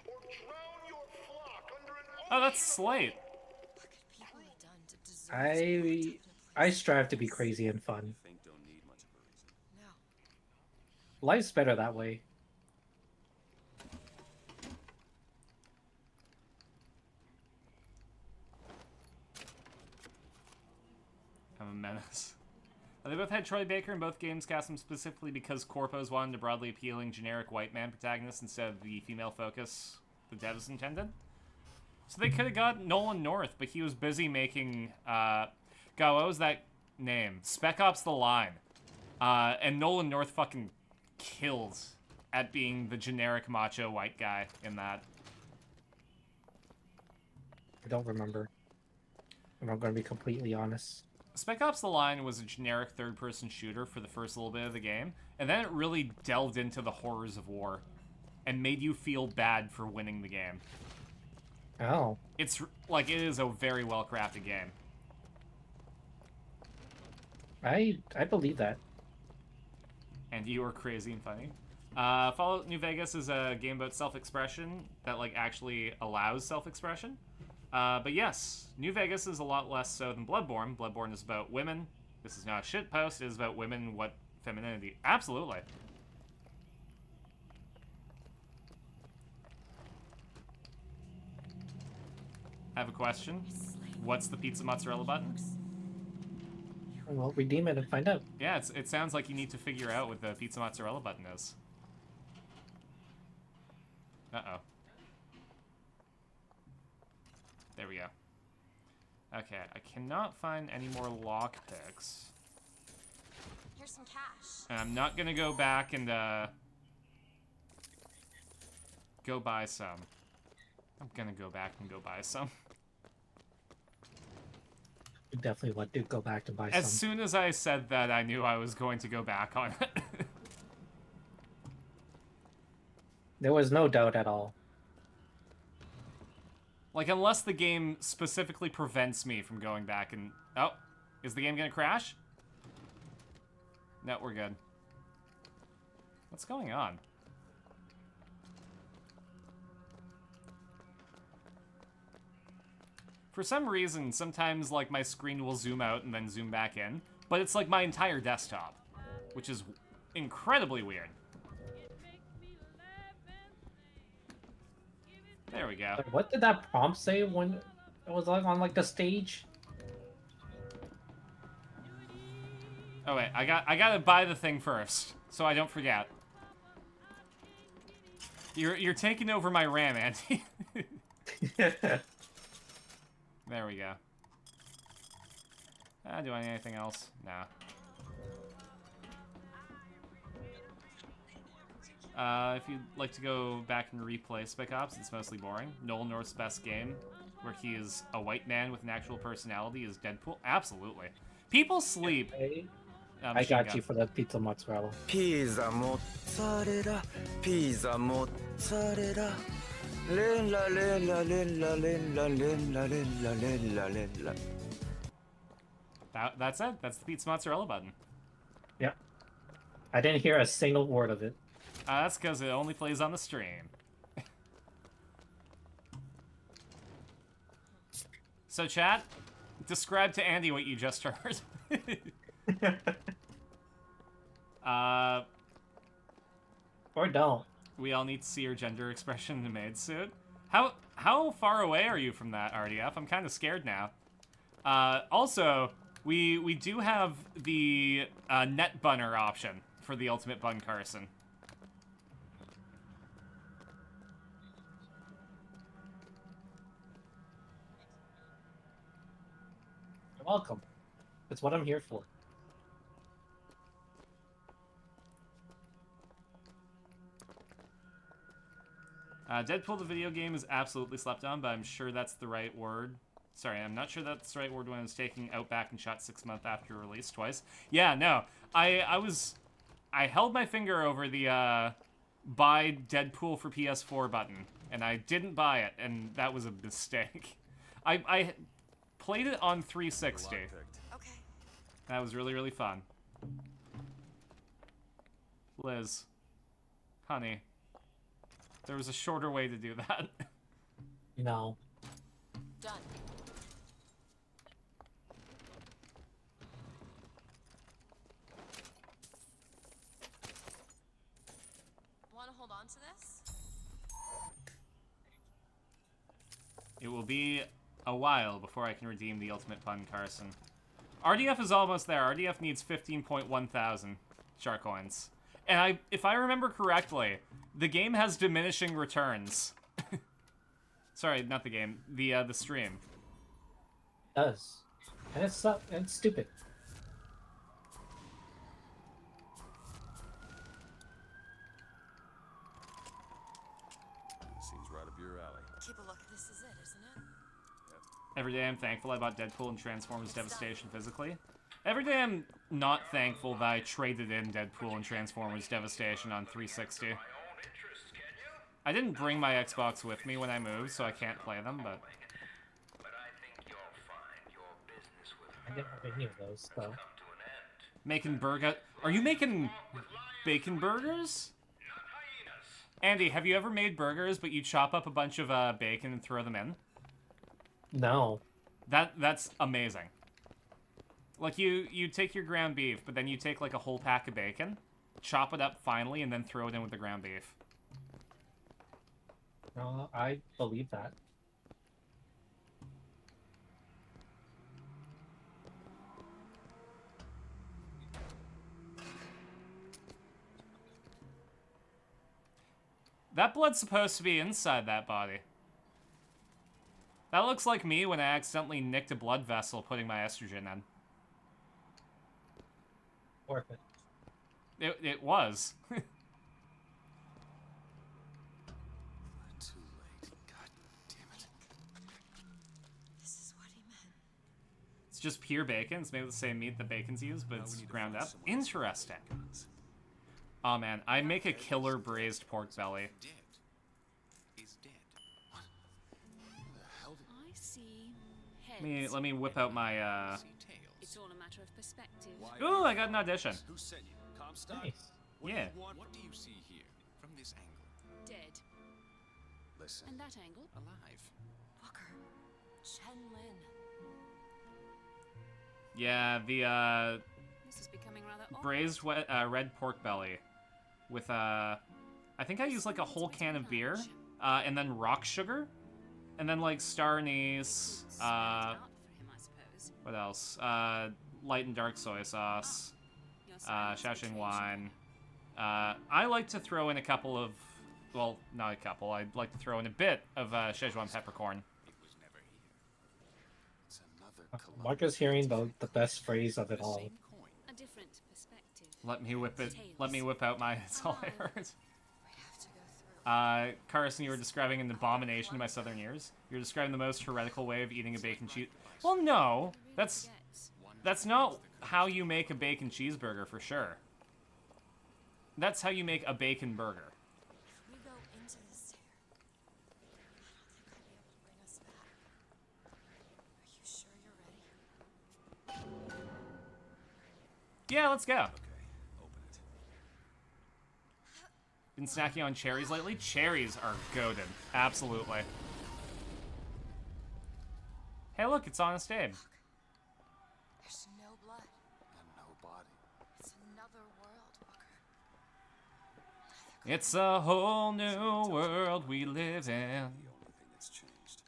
Or drown your flock under an Oh, that's Slate. What could people have done to deserve I strive to be crazy and fun. Fink don't need much of a reason. No. Life's better that way. I'm a menace. They both had Troy Baker, and both games cast him specifically because corpos wanted a broadly appealing generic white man protagonist instead of the female focus the devs intended. So they could have got Nolan North, but he was busy making, God, what was that name? Spec Ops The Line. And Nolan North fucking kills at being the generic macho white guy in that. I don't remember. If I'm going to be completely honest. Spec Ops The Line was a generic third-person shooter for the first little bit of the game, and then it really delved into the horrors of war, and made you feel bad for winning the game. Oh. It's, like, it is a very well-crafted game. I believe that. And you are crazy and funny. Fallout New Vegas is a game about self-expression that like actually allows self-expression. But yes, New Vegas is a lot less so than Bloodborne. Bloodborne is about women. This is not a shitpost. It is about women, what femininity. Absolutely. I have a question. What's the pizza mozzarella button? Well, redeem it and find out. Yeah, it sounds like you need to figure out what the pizza mozzarella button is. Uh-oh. There we go. Okay, I cannot find any more lockpicks. Here's some cash. And I'm not gonna go back and, go buy some. I'm gonna go back and go buy some. You definitely want to go back to buy some. As soon as I said that, I knew I was going to go back on it. There was no doubt at all. Like, unless the game specifically prevents me from going back and... Oh, is the game gonna crash? No, we're good. What's going on? For some reason, sometimes, like, my screen will zoom out and then zoom back in, but it's, like, my entire desktop, which is incredibly weird. There we go. What did that prompt say when it was, like, on, like, the stage? Oh, wait, I gotta buy the thing first, so I don't forget. You're taking over my RAM, Andy. There we go. Do I need anything else? Nah. If you'd like to go back and replay Spec Ops, it's mostly boring. Noel North's best game, where he is a white man with an actual personality, is Deadpool. Absolutely. People sleep. I got you for the pizza mozzarella. Pizza mozzarella, pizza mozzarella. That's it. That's the pizza mozzarella button. Yep. I didn't hear a single word of it. That's because it only plays on the stream. So, chat, describe to Andy what you just heard. Or don't. We all need to see your gender expression in the maid suit. How far away are you from that, RDF? I'm kind of scared now. Also, we do have the net bunner option for the ultimate bun Carson. You're welcome. That's what I'm here for. Deadpool the video game is absolutely slept on, but I'm sure that's the right word. Sorry, I'm not sure that's the right word when I was taking Outback and shot 6 months after release twice. Yeah, no. I held my finger over the buy Deadpool for PS4 button, and I didn't buy it, and that was a mistake. I played it on 360. Okay. That was really, really fun. Liz. Honey. There was a shorter way to do that. No. Done. Want to hold on to this? It will be a while before I can redeem the ultimate pun, Carson. RDF is almost there. RDF needs 15.1 thousand shark coins. And if I remember correctly, the game has diminishing returns. Sorry, not the game. The stream. It does. And it's stupid. Seems right up your alley. Keep a look. This is it, isn't it? Every day I'm thankful I bought Deadpool and Transformers Devastation physically. Every day I'm not thankful that I traded in Deadpool and Transformers Devastation on 360. I didn't bring my Xbox with me when I moved, so I can't play them, but... I didn't have any of those, though. Making burger... Are you making bacon burgers? Andy, have you ever made burgers, but you chop up a bunch of bacon and throw them in? No. That's amazing. Like, you take your ground beef, but then you take, like, a whole pack of bacon, chop it up finely, and then throw it in with the ground beef. I believe that. That blood's supposed to be inside that body. That looks like me when I accidentally nicked a blood vessel putting my estrogen in. Worth it. It was. Too late. God damn it. This is what he meant. It's just pure bacon. It's made with the same meat that bacon's used, but it's ground up. Interesting. Oh man, I make a killer braised pork belly. He's dead. I see. Let me whip out my It's all a matter of perspective. Ooh, I got an audition. Who sent you? Comstock? Nice. Yeah. What do you see here from this angle? Dead. Listen. And that angle? Alive. Walker. Chen Lin. Yeah, the This is becoming rather odd. braised red pork belly with I think I use like a whole can of beer and then rock sugar and then like star anise, what else? Light and dark soy sauce, Shaoxing wine. I like to throw in a couple of, well, not a couple. I'd like to throw in a bit of Szechuan peppercorn. Marco's hearing the best phrase of it all. A different perspective. Let me whip it. Let me whip out my. It's all I heard. Carson, you were describing an abomination to my southern ears. You're describing the most heretical way of eating a bacon cheese. Well, no, that's not how you make a bacon cheeseburger for sure. That's how you make a bacon burger. If we go into this here, I don't think I'll be able to bring us back. Are you sure you're ready? Yeah, let's go. Okay, open it. Been snacking on cherries lately? Cherries are goated. Absolutely. Hey, look, it's Honest Abe. There's no blood. And no body. It's another world, Walker. It's a whole new world we live in. The only thing that's changed.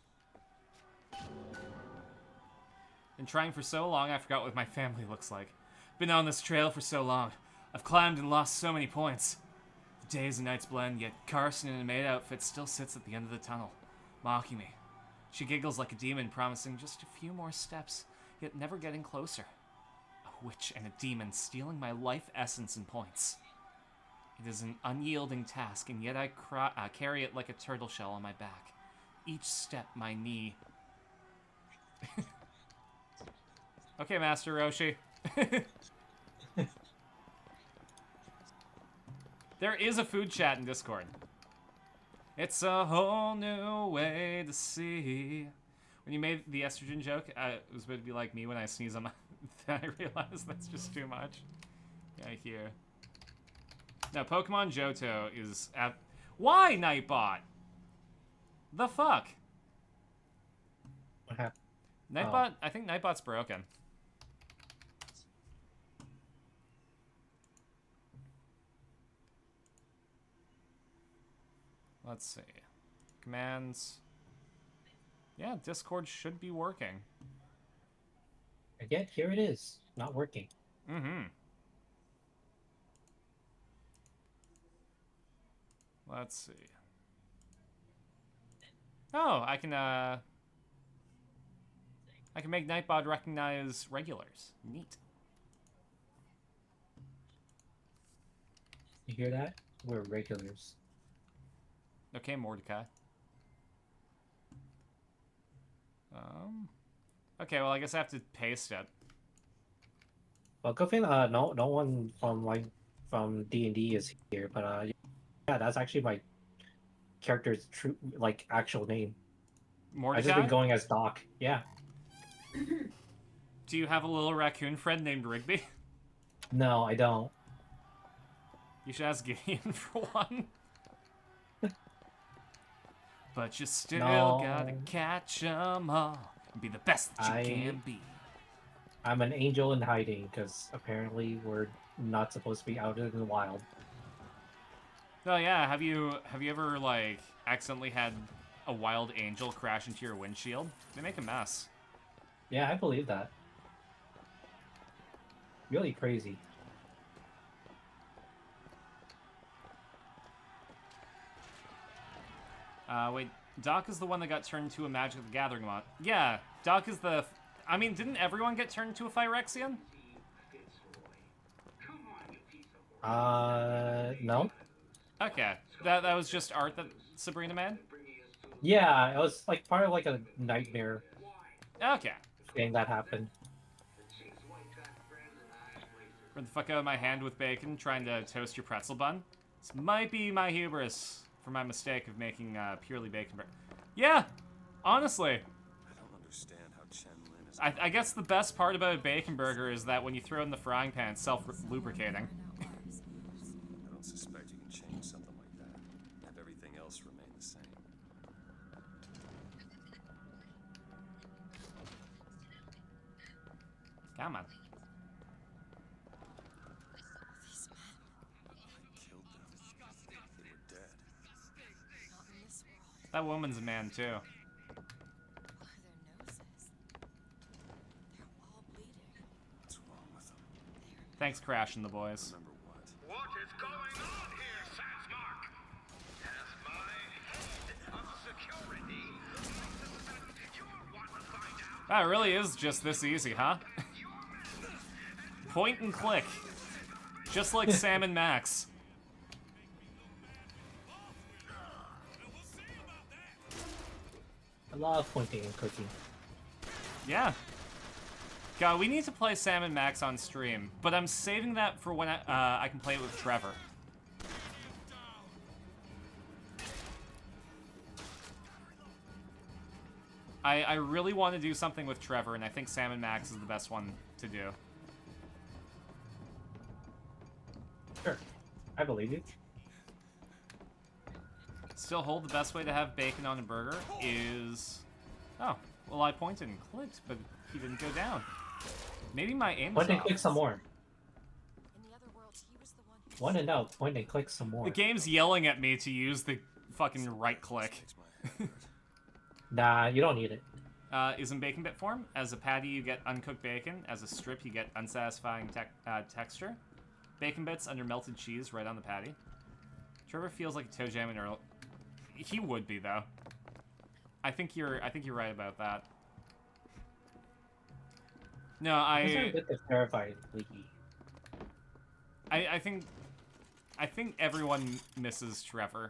Been trying for so long, I forgot what my family looks like. Been on this trail for so long. I've climbed and lost so many points. The days and nights blend, yet Carson in a maid outfit still sits at the end of the tunnel, mocking me. She giggles like a demon, promising just a few more steps, yet never getting closer. A witch and a demon stealing my life essence and points. It is an unyielding task, and yet I carry it like a turtle shell on my back. Each step, my knee. Okay, Master Roshi. There is a food chat in Discord. It's a whole new way to see. When you made the estrogen joke, it was going to be like me when I sneeze on my... Then I realized that's just too much. Yeah, I hear. Now, Pokemon Johto is at... Why, Nightbot? The fuck? What happened? Nightbot... I think Nightbot's broken. Let's see. Commands. Yeah, Discord should be working. Again, here it is. Not working. Mm-hmm. Let's see. Oh, I can make Nightbot recognize regulars. Neat. You hear that? We're regulars. Okay, Mordecai. Okay, well, I guess I have to paste it. Well, good thing no one from D&D is here, but yeah, that's actually my character's true actual name. Mordecai? I've just been going as Doc. Yeah. Do you have a little raccoon friend named Rigby? No, I don't. You should ask Gideon for one. But you still No. gotta catch 'em all. And be the best that you can be. I'm an angel in hiding because apparently we're not supposed to be out in the wild. Oh yeah, have you ever like accidentally had a wild angel crash into your windshield? They make a mess. Yeah, I believe that. Really crazy. Wait, Doc is the one that got turned into a Magic the Gathering mod. Yeah, Doc is the... I mean, didn't everyone get turned into a Phyrexian? No. Okay, that was just art that Sabrina made? Yeah, it was like part of like a nightmare Okay. thing that happened. Where the fuck out of my hand with bacon trying to toast your pretzel bun? This might be my hubris for my mistake of making purely bacon burger. Yeah, honestly. I don't understand how Chen Lin is. I guess the best part about a bacon burger is that when you throw it in the frying pan, it's self-lubricating. I don't suspect you can change something like that and have everything else remain the same. Come on. These men, I killed them. They were dead. not in this world. That woman's a man, too. Look at their noses. They're all bleeding. What's wrong with them? Thanks, Crash and the boys. Remember what? What is going on here, Sansmark? As my head of security, you're one to find out. That really is just this easy, huh? Point and click. Just like Sam and Max. I love pointing and clicking. Yeah. God, we need to play Sam and Max on stream, but I'm saving that for when I can play it with Trevor. I really want to do something with Trevor, and I think Sam and Max is the best one to do. Sure. I believe you. Still hold the best way to have bacon on a burger is... Oh, well I pointed and clicked, but he didn't go down. Maybe my aim was Point and off. click some more. In the other world, he was the one who Want to know? Point and click some more. The game's yelling at me to use the fucking right click. Makes my head hurt. Nah, you don't need it. Is in bacon bit form. As a patty, you get uncooked bacon. As a strip, you get unsatisfying texture. Bacon bits under melted cheese right on the patty. Trevor feels like a toe jam in Earl. He would be though. I think you're right about that. No, I'm a bit terrified, Leaky. I think everyone misses Trevor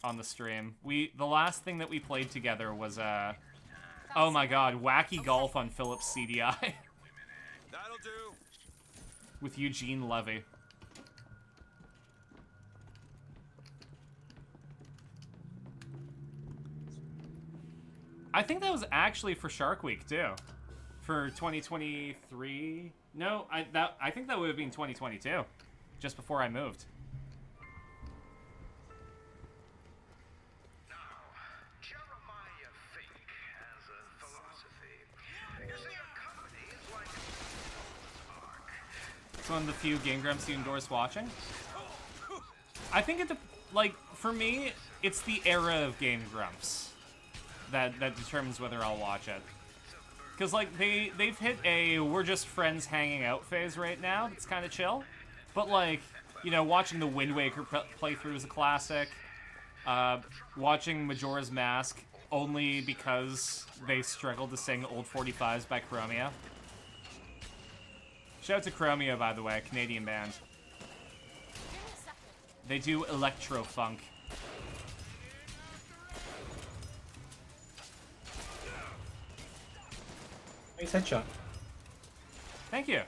on the stream. The last thing that we played together was oh my god, Wacky Golf on Philips CDI. That'll do. With Eugene Levy. I think that was actually for Shark Week too. For 2023. No, I think that would have been 2022. Just before I moved. Jeremiah Fink has a philosophy. You see, a company is like BIOSHARQ. It's one of the few Game Grumps you endorse watching. I think like, for me, it's the era of Game Grumps that determines whether I'll watch it. Because, like, they've hit a we're just friends hanging out phase right now. It's kind of chill. But, like, you know, watching the Wind Waker playthrough is a classic. Watching Majora's Mask only because they struggled to sing Old 45s by Chromia. Shout out to Chromia, by the way, Canadian band. They do electro-funk. Nice headshot. Thank you.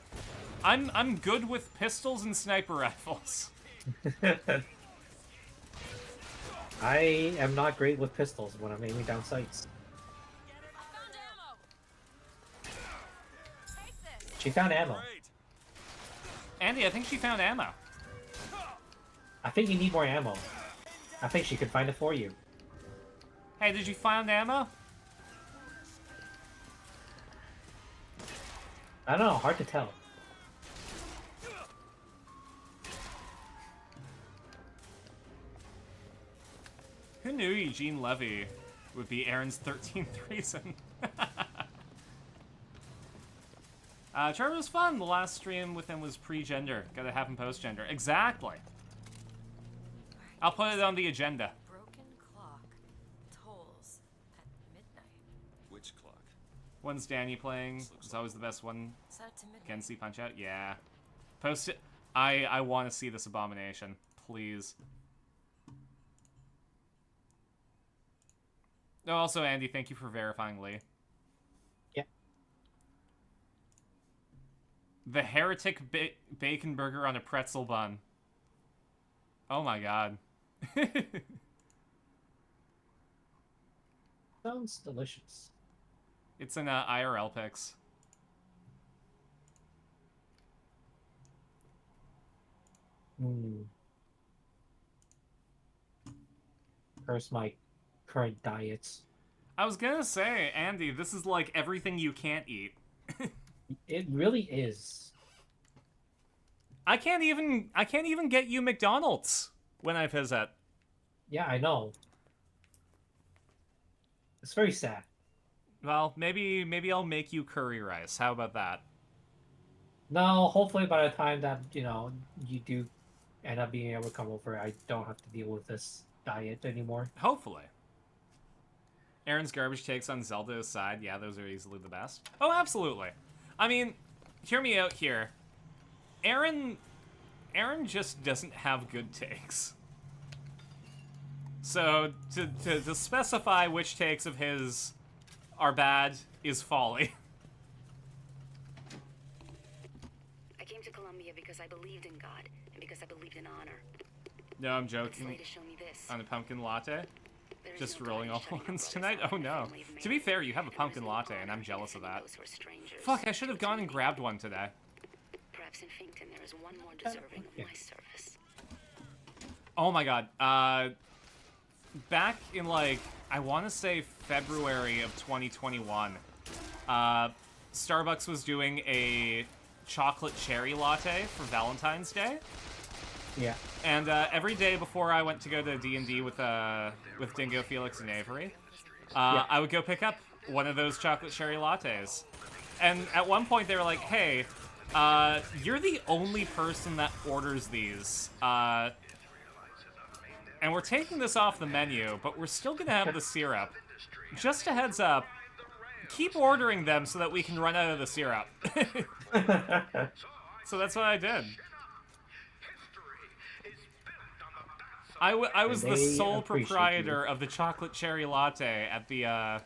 I'm good with pistols and sniper rifles. I am not great with pistols when I'm aiming down sights. She found ammo. Andy, I think she found ammo. I think you need more ammo. I think she could find it for you. Hey, did you find ammo? I don't know, hard to tell. Who knew Eugene Levy would be Aaron's 13th reason? Trevor was fun. The last stream with him was pre-gender. Gotta have him post-gender. Exactly. I'll put it on the agenda. Broken clock tolls at midnight. Which clock? When's Danny playing? It's always the best one. Set to midnight. Gensei Punch-Out? Yeah. Post it. I want to see this abomination. Please. Oh, also, Andy, thank you for verifying Lee. Yeah. The heretic bacon burger on a pretzel bun. Oh my god. Sounds delicious. It's in IRL pics. Curse my current diets. I was gonna say, Andy, this is like everything you can't eat. It really is. I can't even get you McDonald's when I visit. Yeah, I know. It's very sad. Well, maybe I'll make you curry rice. How about that? No, hopefully by the time that, you know, you do end up being able to come over, I don't have to deal with this diet anymore. Hopefully. Aaron's garbage takes on Zelda aside, yeah, those are easily the best. Oh, absolutely. I mean, hear me out here. Aaron just doesn't have good takes. So, to specify which takes of his are bad is folly. I came to Columbia because I believed in God and because I believed in honor. No, I'm joking. Slay to show me this. On a pumpkin latte? There is Just no rolling God all shutting our ones brothers tonight? out Oh of no. family of To be man. fair, you have a pumpkin There is no latte, honor and I'm in jealous of defending that. those who are strangers. Fuck, I should have gone and grabbed one today. Perhaps in Finkton there is one more deserving of my service. Oh my god. Back in, like, I want to say February of 2021, Starbucks was doing a chocolate cherry latte for Valentine's Day. Yeah. And every day before I went to go to D&D with Dingo, Felix, and Avery, I would go pick up one of those chocolate cherry lattes. And at one point they were like, hey, you're the only person that orders these. And we're taking this off the menu, but we're still gonna have the syrup. Just a heads up, keep ordering them so that we can run out of the syrup. So that's what I did. I was the sole proprietor of the chocolate cherry latte at the,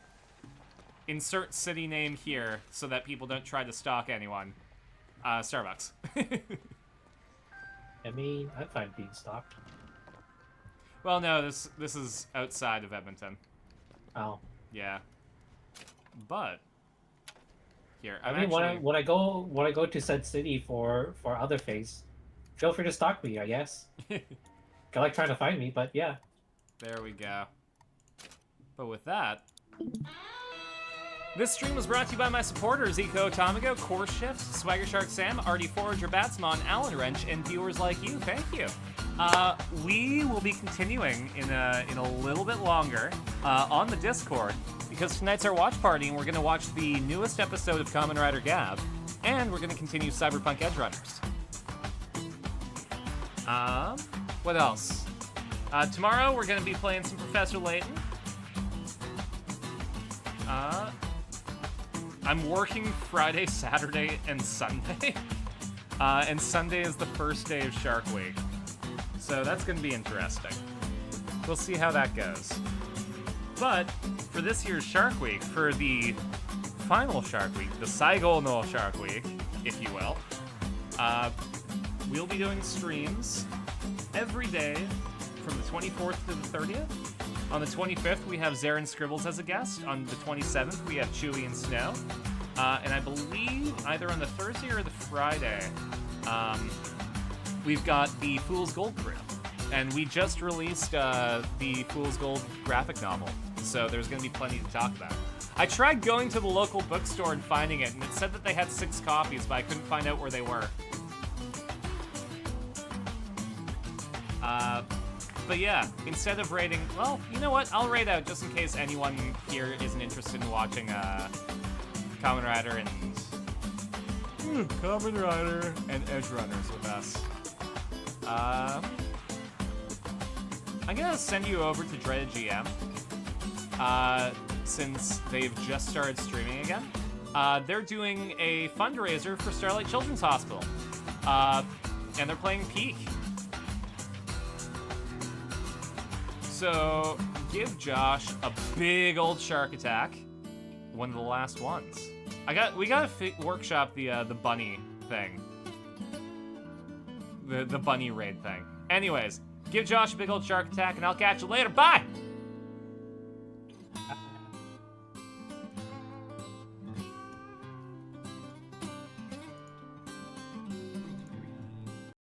insert city name here so that people don't try to stalk anyone. Starbucks. I mean, I find being stalked. Well, no, this is outside of Edmonton. Oh. Yeah. But here, I mean, when I go to said city for other phase, feel free to stalk me, I guess. I like trying to find me, but yeah. There we go. But with that, this stream was brought to you by my supporters, Eco Tomigo, Core Shift, Swagger Shark Sam, Artie Forager Batsmon, Alan Wrench, and viewers like you. Thank you. We will be continuing in a little bit longer on the Discord, because tonight's our watch party, and we're going to watch the newest episode of Kamen Rider Gav, and we're going to continue Cyberpunk Edge Runners. What else? Tomorrow we're going to be playing some Professor Layton. I'm working Friday, Saturday, and Sunday. And Sunday is the first day of Shark Week. So that's going to be interesting. We'll see how that goes. But for this year's Shark Week, for the final Shark Week, the Saigo no Shark Week, if you will, we'll be doing streams every day from the 24th to the 30th. On the 25th, we have Zarin Scribbles as a guest. On the 27th, we have Chewy and Snow. And I believe either on the Thursday or the Friday, we've got the Fool's Gold Crew. And we just released the Fool's Gold graphic novel, so there's going to be plenty to talk about. I tried going to the local bookstore and finding it, and it said that they had 6 copies, but I couldn't find out where they were. But yeah, instead of rating, well, you know what? I'll rate out just in case anyone here isn't interested in watching Kamen Rider and Edge Runners with us. I'm gonna send you over to Dreaded GM, since they've just started streaming again. They're doing a fundraiser for Starlight Children's Hospital, and they're playing Peak. So give Josh a big old shark attack, one of the last ones. We gotta workshop the bunny thing, the bunny raid thing. Anyways, give Josh a big old shark attack, and I'll catch you later. Bye.